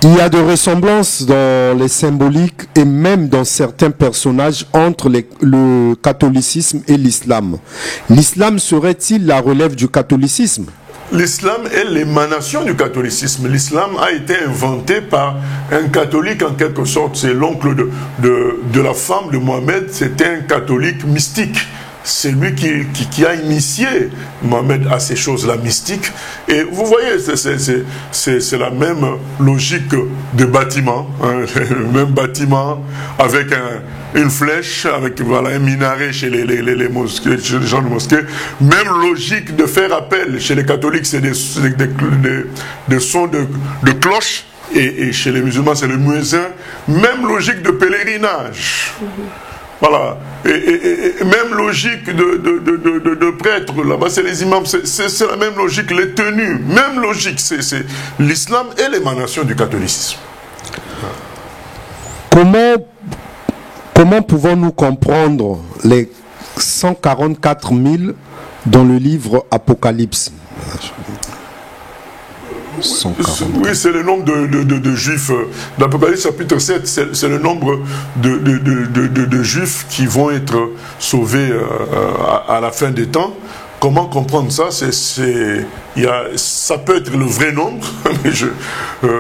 Il y a de ressemblances dans les symboliques et même dans certains personnages entre le catholicisme et l'islam. L'islam serait-il la relève du catholicisme? L'islam est l'émanation du catholicisme. L'islam a été inventé par un catholique en quelque sorte. C'est l'oncle de la femme de Mohamed. C'était un catholique mystique. C'est lui qui a initié Mohamed à ces choses-là mystiques. Et vous voyez, c'est la même logique de bâtiment. Hein, le même bâtiment avec une flèche, avec un minaret chez les mosquées, chez les gens de mosquée. Même logique de faire appel. Chez les catholiques, c'est des sons de cloches. Et chez les musulmans, c'est le muezzin. Même logique de pèlerinage. Voilà. Et même logique de prêtres, là-bas c'est les imams, c'est la même logique, les tenues, même logique, l'islam est l'émanation du catholicisme. Comment pouvons-nous comprendre les 144 000 dans le livre Apocalypse? Oui, c'est le nombre de juifs. L'Apocalypse chapitre 7, c'est le nombre de juifs qui vont être sauvés à la fin des temps. Comment comprendre ça? Ça peut être le vrai nombre, mais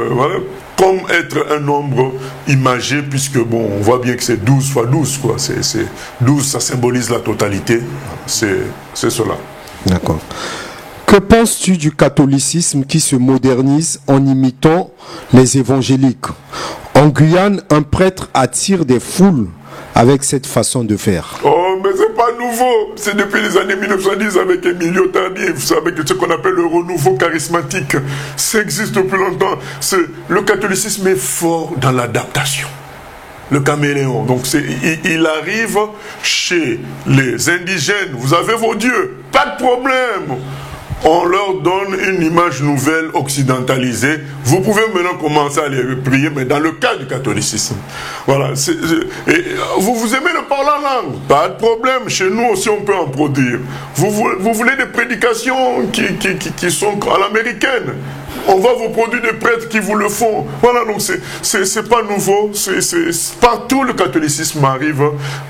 voilà, comme être un nombre imagé, puisque bon, on voit bien que c'est 12 fois 12, quoi. 12, ça symbolise la totalité. C'est cela. D'accord. Que penses-tu du catholicisme qui se modernise en imitant les évangéliques? En Guyane, un prêtre attire des foules avec cette façon de faire. Oh, mais c'est pas nouveau. C'est depuis les années 1910 avec Emilio Tardif, avec ce qu'on appelle le renouveau charismatique. Ça existe depuis longtemps. Le catholicisme est fort dans l'adaptation. Le caméléon. Donc il arrive chez les indigènes. Vous avez vos dieux, pas de problème. On leur donne une image nouvelle occidentalisée. Vous pouvez maintenant commencer à les prier, mais dans le cas du catholicisme. Voilà. Vous aimez le parler en langue, pas de problème. Chez nous aussi, on peut en produire. Vous voulez des prédications qui sont à l'américaine. On va vous produire des prêtres qui vous le font. Voilà, donc c'est pas nouveau. Partout le catholicisme arrive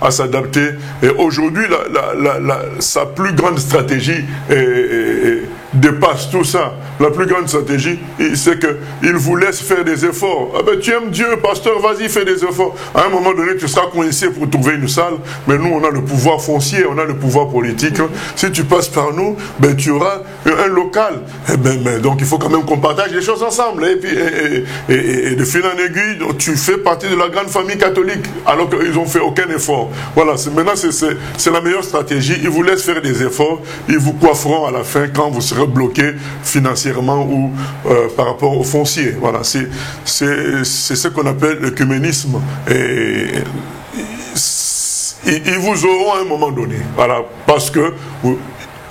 à s'adapter. Et aujourd'hui, sa plus grande stratégie dépasse tout ça. La plus grande stratégie, c'est qu'il vous laisse faire des efforts. Ah ben, tu aimes Dieu, pasteur, vas-y, fais des efforts. À un moment donné, tu seras coincé pour trouver une salle, mais nous, on a le pouvoir foncier, on a le pouvoir politique. Si tu passes par nous, ben, tu auras un local. Donc, il faut quand même qu'on partage les choses ensemble. Et puis, et de fil en aiguille, donc, tu fais partie de la grande famille catholique, alors qu'ils n'ont fait aucun effort. Voilà, maintenant, c'est la meilleure stratégie. Ils vous laissent faire des efforts, ils vous coifferont à la fin quand vous serez bloqué financièrement ou par rapport au foncier. Voilà, c'est ce qu'on appelle l'œcuménisme. Et ils vous auront à un moment donné. Voilà, parce que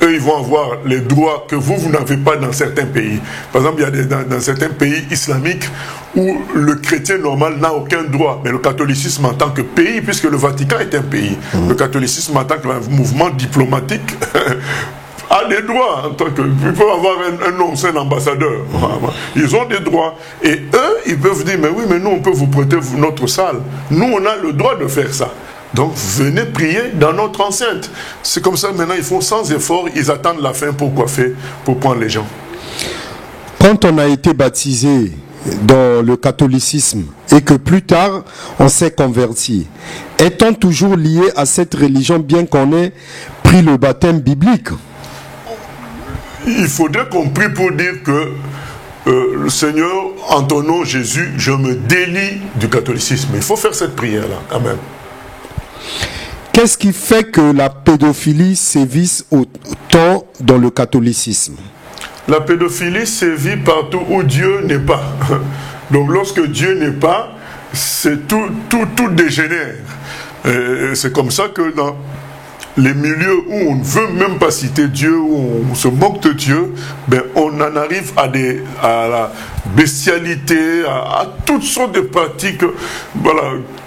eux, ils vont avoir les droits que vous n'avez pas dans certains pays. Par exemple, il y a dans certains pays islamiques où le chrétien normal n'a aucun droit. Mais le catholicisme en tant que pays, puisque le Vatican est un pays, le catholicisme en tant que mouvement diplomatique a des droits. En tant que, ils peuvent avoir un nom, c'est un ambassadeur. Ils ont des droits. Et eux, ils peuvent dire, mais oui, mais nous, on peut vous prêter notre salle. Nous, on a le droit de faire ça. Donc, venez prier dans notre enceinte. C'est comme ça, maintenant, ils font sans effort, ils attendent la fin pour coiffer, pour prendre les gens. Quand on a été baptisé dans le catholicisme et que plus tard, on s'est converti, est-on toujours lié à cette religion bien qu'on ait pris le baptême biblique? Il faudrait qu'on prie pour dire que le Seigneur, en ton nom, Jésus, je me délie du catholicisme. Il faut faire cette prière-là, quand même. Qu'est-ce qui fait que la pédophilie sévisse autant dans le catholicisme? La pédophilie sévit partout où Dieu n'est pas. Donc lorsque Dieu n'est pas, c'est tout dégénère. C'est comme ça que dans les milieux où on ne veut même pas citer Dieu, où on se moque de Dieu, ben on en arrive à la bestialité, à toutes sortes de pratiques, voilà,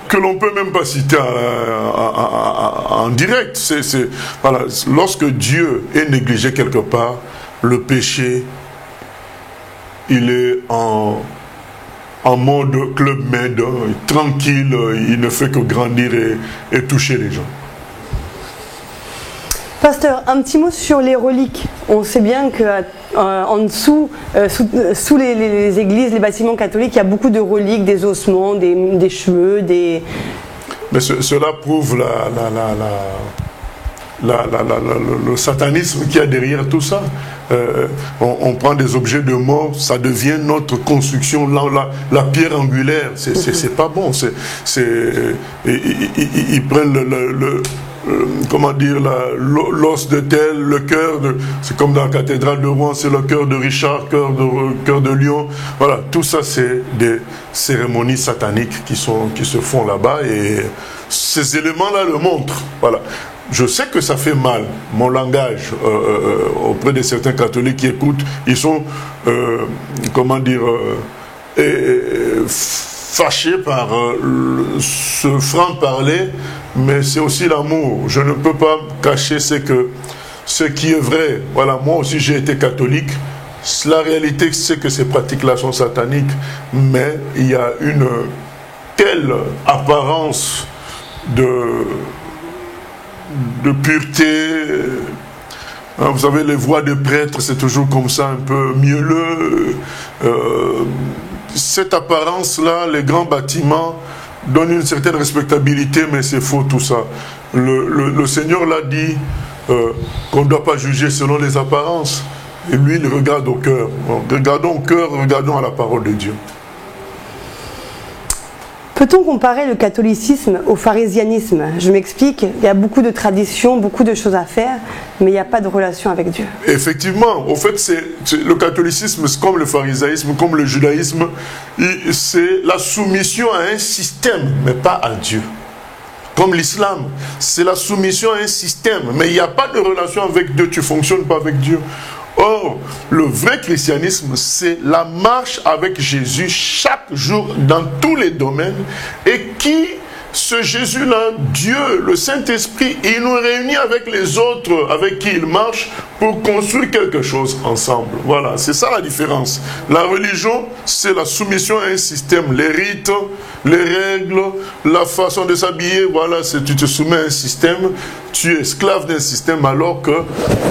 que l'on ne peut même pas citer en direct. Voilà, lorsque Dieu est négligé quelque part, le péché, il est en mode Club Med, tranquille, il ne fait que grandir et toucher les gens. Pasteur, un petit mot sur les reliques. On sait bien qu'en dessous, sous les églises, les bâtiments catholiques, il y a beaucoup de reliques, des ossements, des cheveux, des... Mais cela prouve le satanisme qu'il y a derrière tout ça. On prend des objets de mort, ça devient notre construction, la pierre angulaire. C'est pas bon. Ils prennent comment dire, l'os de tel, le cœur de... C'est comme dans la cathédrale de Rouen, c'est le cœur de Richard, cœur de Lion. Voilà, tout ça, c'est des cérémonies sataniques qui se font là-bas, et ces éléments-là le montrent. Voilà. Je sais que ça fait mal, mon langage, auprès de certains catholiques qui écoutent, ils sont, comment dire, fâchés par ce franc-parler, mais c'est aussi l'amour. Je ne peux pas cacher ce qui est vrai. Voilà, moi aussi j'ai été catholique. La réalité, c'est que ces pratiques-là sont sataniques, mais il y a une telle apparence de pureté. Vous savez, les voix de prêtres, c'est toujours comme ça, un peu mielleux. Cette apparence-là, les grands bâtiments donnent une certaine respectabilité, mais c'est faux tout ça. Le Seigneur l'a dit, qu'on ne doit pas juger selon les apparences. Et lui, il regarde au cœur. Regardons au cœur, regardons à la parole de Dieu. Peut-on comparer le catholicisme au pharisianisme? Je m'explique, il y a beaucoup de traditions, beaucoup de choses à faire, mais il n'y a pas de relation avec Dieu. Effectivement, au fait, le catholicisme, comme le pharisaïsme, comme le judaïsme, c'est la soumission à un système, mais pas à Dieu. Comme l'islam, c'est la soumission à un système, mais il n'y a pas de relation avec Dieu, tu ne fonctionnes pas avec Dieu. Or, le vrai christianisme, c'est la marche avec Jésus chaque jour dans tous les domaines, et ce Jésus-là, Dieu, le Saint-Esprit, il nous réunit avec les autres avec qui il marche pour construire quelque chose ensemble. Voilà, c'est ça la différence. La religion, c'est la soumission à un système, les rites, les règles, la façon de s'habiller, voilà, tu te soumets à un système, tu es esclave d'un système, alors que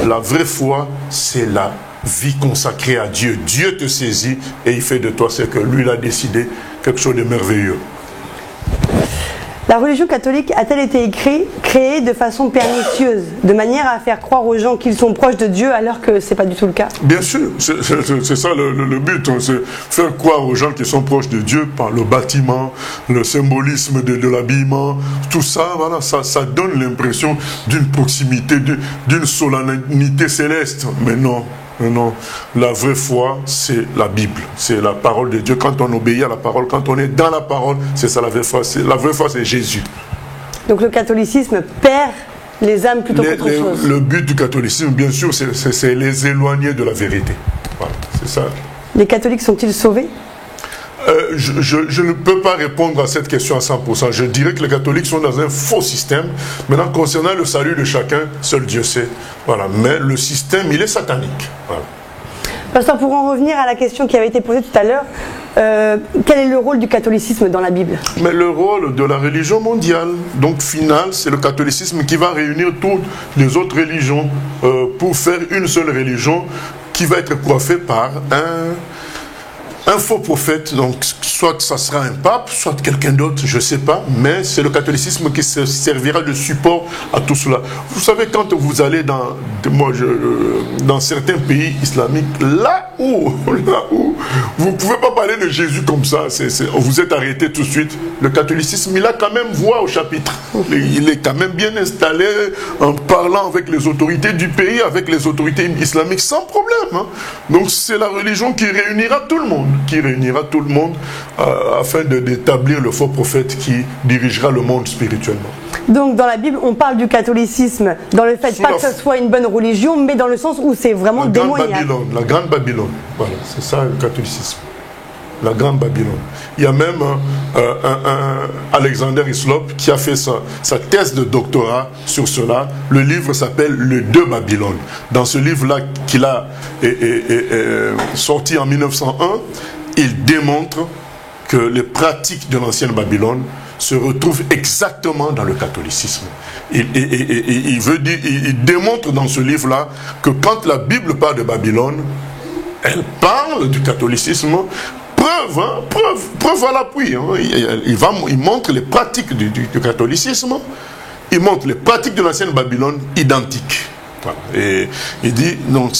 la vraie foi, c'est la vie consacrée à Dieu. Dieu te saisit et il fait de toi ce que lui a décidé, quelque chose de merveilleux. La religion catholique a-t-elle été créée de façon pernicieuse, de manière à faire croire aux gens qu'ils sont proches de Dieu alors que ce n'est pas du tout le cas? Bien sûr, c'est ça le but, c'est faire croire aux gens qui sont proches de Dieu par le bâtiment, le symbolisme de l'habillement, tout ça, voilà, ça donne l'impression d'une proximité, d'une solennité céleste, mais non. Non, la vraie foi, c'est la Bible, c'est la parole de Dieu. Quand on obéit à la parole, quand on est dans la parole, c'est ça la vraie foi. La vraie foi, c'est Jésus. Donc le catholicisme perd Les âmes plutôt qu'autre chose. Le but du catholicisme, bien sûr, c'est les éloigner de la vérité. Voilà, c'est ça. Les catholiques sont-ils sauvés? Je ne peux pas répondre à cette question à 100%. Je dirais que les catholiques sont dans un faux système. Maintenant, concernant le salut de chacun, seul Dieu sait. Voilà. Mais le système, il est satanique. Voilà. Pasteur, pour en revenir à la question qui avait été posée tout à l'heure, quel est le rôle du catholicisme dans la Bible? Mais le rôle de la religion mondiale, donc final, c'est le catholicisme qui va réunir toutes les autres religions pour faire une seule religion qui va être coiffée par un faux prophète. Donc soit ça sera un pape, soit quelqu'un d'autre, je ne sais pas, mais c'est le catholicisme qui servira de support à tout cela. Vous savez, quand vous allez dans certains pays islamiques, là où vous ne pouvez pas parler de Jésus comme ça, vous êtes arrêté tout de suite. Le catholicisme, il a quand même voix au chapitre. Il est quand même bien installé en parlant avec les autorités du pays, avec les autorités islamiques, sans problème. Hein. Donc c'est la religion qui réunira tout le monde, afin d'établir le faux prophète qui dirigera le monde spirituellement. Donc dans la Bible, on parle du catholicisme dans le fait pas que ce soit une bonne religion, mais dans le sens où c'est vraiment démoniaque. La Grande Babylone, voilà, c'est ça le catholicisme. La Grande Babylone. Il y a même Alexander Hislop qui a fait sa thèse de doctorat sur cela. Le livre s'appelle Le Deux Babylone. Dans ce livre-là qu'il a sorti en 1901, il démontre que les pratiques de l'ancienne Babylone se retrouvent exactement dans le catholicisme. Il démontre dans ce livre-là que quand la Bible parle de Babylone, elle parle du catholicisme. Preuve à l'appui. Hein. Il montre les pratiques du catholicisme, il montre les pratiques de l'ancienne Babylone identiques. Voilà. Et il dit, non,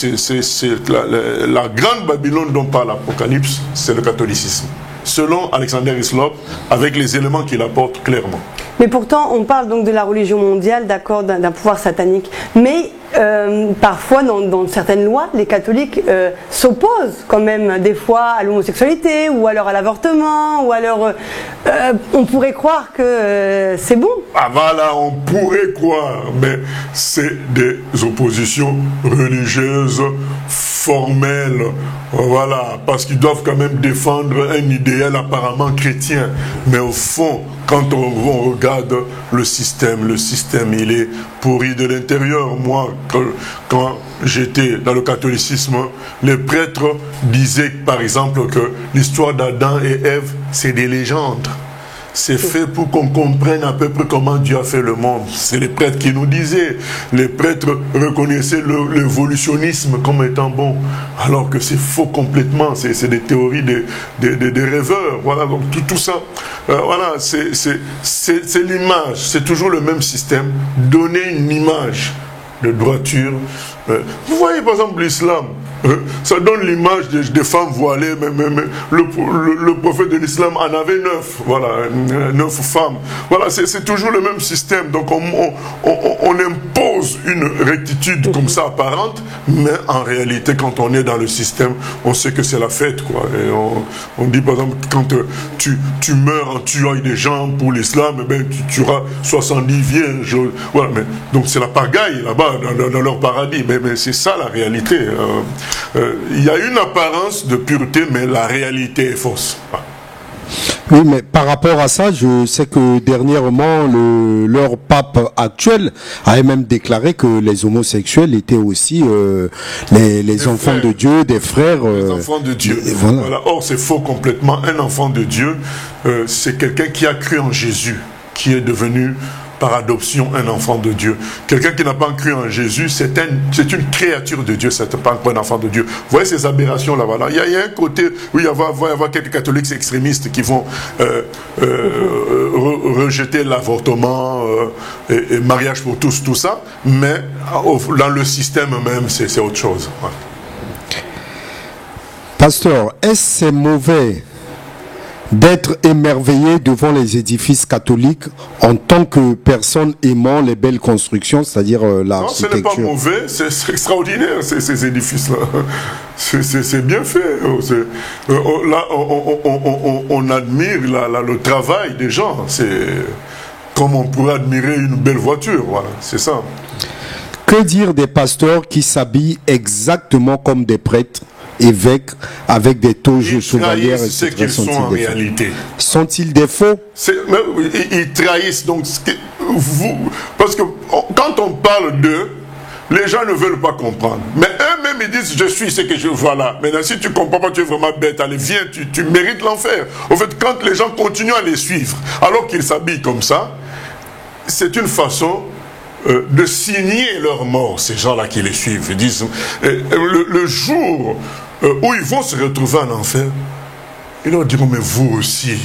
la grande Babylone dont parle l'Apocalypse, c'est le catholicisme. Selon Alexander Hislop, avec les éléments qu'il apporte clairement. Mais pourtant, on parle donc de la religion mondiale, d'accord, d'un pouvoir satanique. Mais parfois, dans certaines lois, les catholiques s'opposent quand même des fois à l'homosexualité, ou alors à l'avortement, ou alors on pourrait croire que c'est bon. Ah voilà, on pourrait croire, mais c'est des oppositions religieuses formelles, voilà, parce qu'ils doivent quand même défendre un idéal apparemment chrétien. Mais au fond, quand on regarde le système, il est pourri de l'intérieur. Moi, quand j'étais dans le catholicisme, les prêtres disaient par exemple que l'histoire d'Adam et Ève, c'est des légendes. C'est fait pour qu'on comprenne à peu près comment Dieu a fait le monde. C'est les prêtres qui nous disaient. Les prêtres reconnaissaient l'évolutionnisme comme étant bon, alors que c'est faux complètement. C'est des théories des rêveurs. Voilà, donc tout ça. Voilà, c'est l'image. C'est toujours le même système. Donner une image de droiture. Vous voyez par exemple l'islam. Ça donne l'image des femmes voilées, mais le prophète de l'islam en avait 9, voilà, 9 femmes. Voilà, c'est toujours le même système. Donc on impose une rectitude comme ça apparente, mais en réalité, quand on est dans le système, on sait que c'est la fête, quoi. Et on dit par exemple, quand tu meurs en tuant des gens pour l'islam, eh ben, tu tueras 70 vierges. Voilà, mais, donc c'est la pagaille là-bas, dans leur paradis. Mais c'est ça la réalité. Il y a une apparence de pureté, mais la réalité est fausse. Oui, mais par rapport à ça, je sais que dernièrement, leur pape actuel avait même déclaré que les homosexuels étaient aussi les enfants de Dieu, des frères. Les enfants de Dieu. Voilà. Or, c'est faux complètement. Un enfant de Dieu, c'est quelqu'un qui a cru en Jésus, qui est devenu par adoption un enfant de Dieu. Quelqu'un qui n'a pas cru en Jésus, c'est une créature de Dieu, c'est pas un enfant de Dieu. Vous voyez ces aberrations là, voilà. Il y a un côté où il va y avoir quelques catholiques extrémistes qui vont rejeter l'avortement et mariage pour tous, tout ça, mais dans le système même, c'est autre chose. Ouais. Pasteur, est-ce que c'est mauvais d'être émerveillé devant les édifices catholiques en tant que personne aimant les belles constructions, c'est-à-dire l'architecture? Non, ce n'est pas mauvais, c'est extraordinaire ces édifices-là. C'est bien fait. Là, on admire le travail des gens. comme on pourrait admirer une belle voiture, voilà, c'est ça. Que dire des pasteurs qui s'habillent exactement comme des prêtres, évêques, avec des toges chevalières, etc. C'est qu'ils sont en réalité. Sont-ils des faux? Ils trahissent, donc, parce que quand on parle d'eux, les gens ne veulent pas comprendre. Mais eux-mêmes, ils disent, je suis ce que je vois là. Maintenant, si tu ne comprends pas, tu es vraiment bête. Allez, viens, tu mérites l'enfer. En fait, quand les gens continuent à les suivre, alors qu'ils s'habillent comme ça, c'est une façon de signer leur mort, ces gens-là qui les suivent. Ils disent, le jour où ils vont se retrouver en enfer, ils leur diront, mais vous aussi,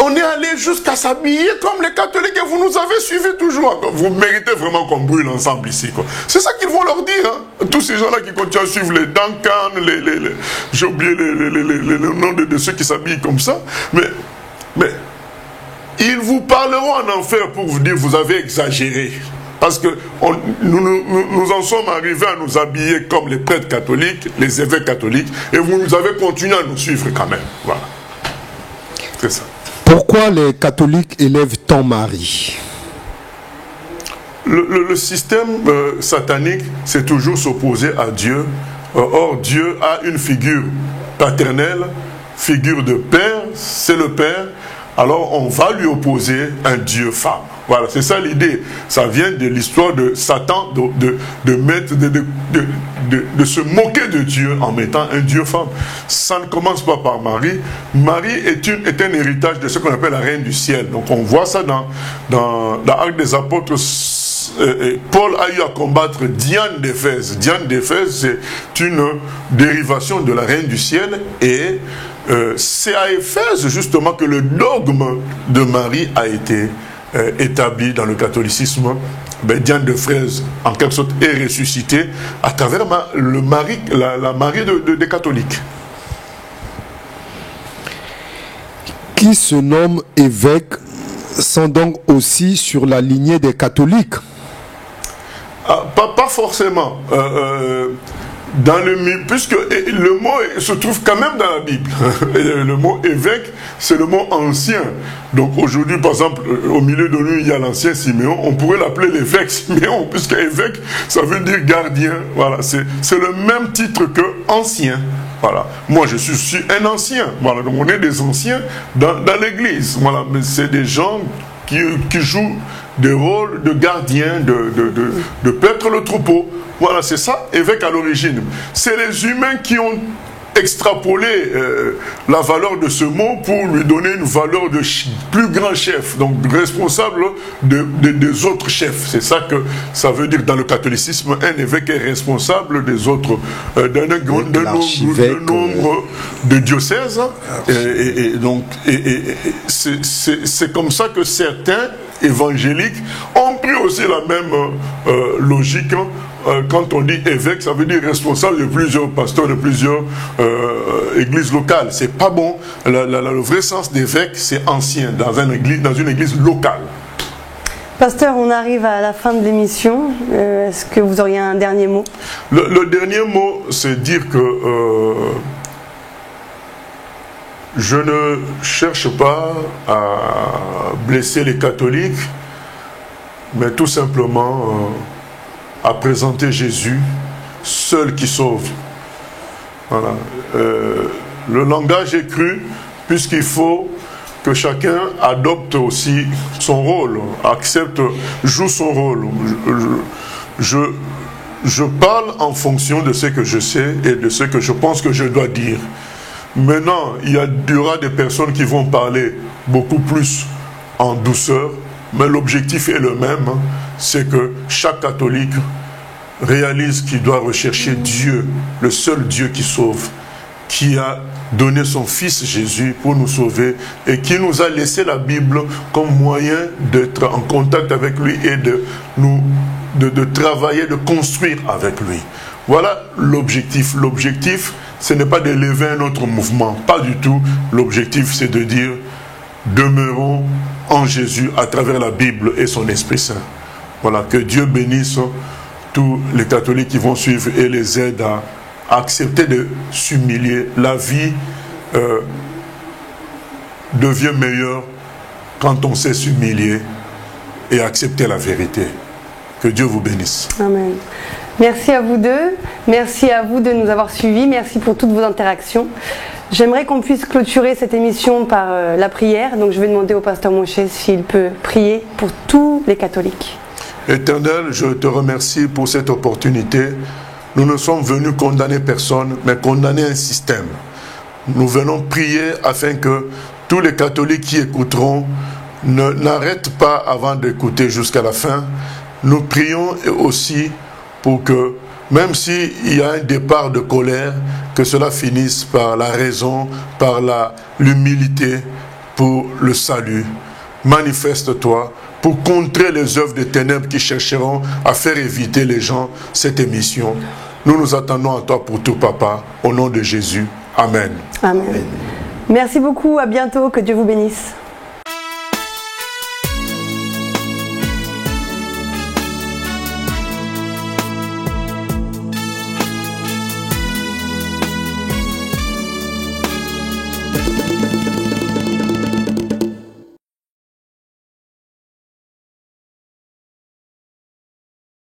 on est allé jusqu'à s'habiller comme les catholiques et vous nous avez suivis toujours. Vous méritez vraiment qu'on brûle ensemble ici. C'est ça qu'ils vont leur dire. Hein. Tous ces gens-là qui continuent à suivre les Duncan, j'ai oublié le nom de ceux qui s'habillent comme ça. Mais ils vous parleront en enfer pour vous dire vous avez exagéré. Parce que nous en sommes arrivés à nous habiller comme les prêtres catholiques, les évêques catholiques, et vous nous avez continué à nous suivre quand même. Voilà. C'est ça. Pourquoi les catholiques élèvent tant Marie? Le système satanique, c'est toujours s'opposer à Dieu. Or, Dieu a une figure paternelle, figure de père, c'est le père. Alors, on va lui opposer un Dieu femme. Voilà, c'est ça l'idée. Ça vient de l'histoire de Satan, de se moquer de Dieu en mettant un Dieu femme. Ça ne commence pas par Marie. Marie est un héritage de ce qu'on appelle la reine du ciel. Donc on voit ça dans l'Acte des Apôtres. Paul a eu à combattre Diane d'Éphèse. Diane d'Éphèse, c'est une dérivation de la reine du ciel et c'est à Éphèse justement que le dogme de Marie a été établi dans le catholicisme. Diane d'Éphèse, en quelque sorte, est ressuscitée à travers la Marie des catholiques. Qui se nomme évêque sont donc aussi sur la lignée des catholiques? Pas forcément. Puisque le mot se trouve quand même dans la Bible. Le mot évêque, c'est le mot ancien. Donc aujourd'hui, par exemple, au milieu de nous, il y a l'ancien Siméon. On pourrait l'appeler l'évêque Siméon, puisque évêque, ça veut dire gardien. Voilà, c'est le même titre que ancien. Voilà. Moi, je suis un ancien. Voilà, donc on est des anciens dans l'église. Voilà, mais c'est des gens qui jouent des rôles de gardiens, de paître le troupeau. Voilà, c'est ça, évêque à l'origine. C'est les humains qui ont extrapolé la valeur de ce mot pour lui donner une valeur de plus grand chef, donc responsable des autres chefs. C'est ça que ça veut dire dans le catholicisme. Un évêque est responsable des autres, d'un nombre de diocèses. Et donc, c'est comme ça que certains évangéliques ont pris aussi la même logique. Quand on dit évêque, ça veut dire responsable de plusieurs pasteurs, de plusieurs églises locales. C'est pas bon. Le vrai sens d'évêque, c'est ancien, dans une église locale. Pasteur, on arrive à la fin de l'émission. Est-ce que vous auriez un dernier mot? Le dernier mot, c'est dire que je ne cherche pas à blesser les catholiques, mais tout simplement à présenter Jésus, seul qui sauve. Voilà. Le langage est cru, puisqu'il faut que chacun adopte aussi son rôle, joue son rôle. Je parle en fonction de ce que je sais et de ce que je pense que je dois dire. Maintenant, il y aura des personnes qui vont parler beaucoup plus en douceur, mais l'objectif est le même, c'est que chaque catholique réalise qu'il doit rechercher Dieu, le seul Dieu qui sauve, qui a donné son Fils Jésus pour nous sauver et qui nous a laissé la Bible comme moyen d'être en contact avec lui et de travailler, de construire avec lui. Voilà l'objectif. L'objectif, ce n'est pas d'élever un autre mouvement, pas du tout. L'objectif, c'est de dire, demeurons en Jésus à travers la Bible et son Esprit Saint. Voilà, que Dieu bénisse tous les catholiques qui vont suivre et les aide à accepter de s'humilier. La vie devient meilleure quand on sait s'humilier et accepter la vérité. Que Dieu vous bénisse. Amen. Merci à vous deux. Merci à vous de nous avoir suivis. Merci pour toutes vos interactions. J'aimerais qu'on puisse clôturer cette émission par la prière. Donc je vais demander au pasteur Moshe s'il peut prier pour tous les catholiques. Éternel, je te remercie pour cette opportunité. Nous ne sommes venus condamner personne, mais condamner un système. Nous venons prier afin que tous les catholiques qui écouteront n'arrêtent pas avant d'écouter jusqu'à la fin. Nous prions aussi pour que, même s'il y a un départ de colère, que cela finisse par la raison, par l'humilité, pour le salut. Manifeste-toi pour contrer les œuvres des ténèbres qui chercheront à faire éviter les gens cette émission. Nous nous attendons à toi pour tout, Papa, au nom de Jésus. Amen. Amen. Merci beaucoup, à bientôt, que Dieu vous bénisse.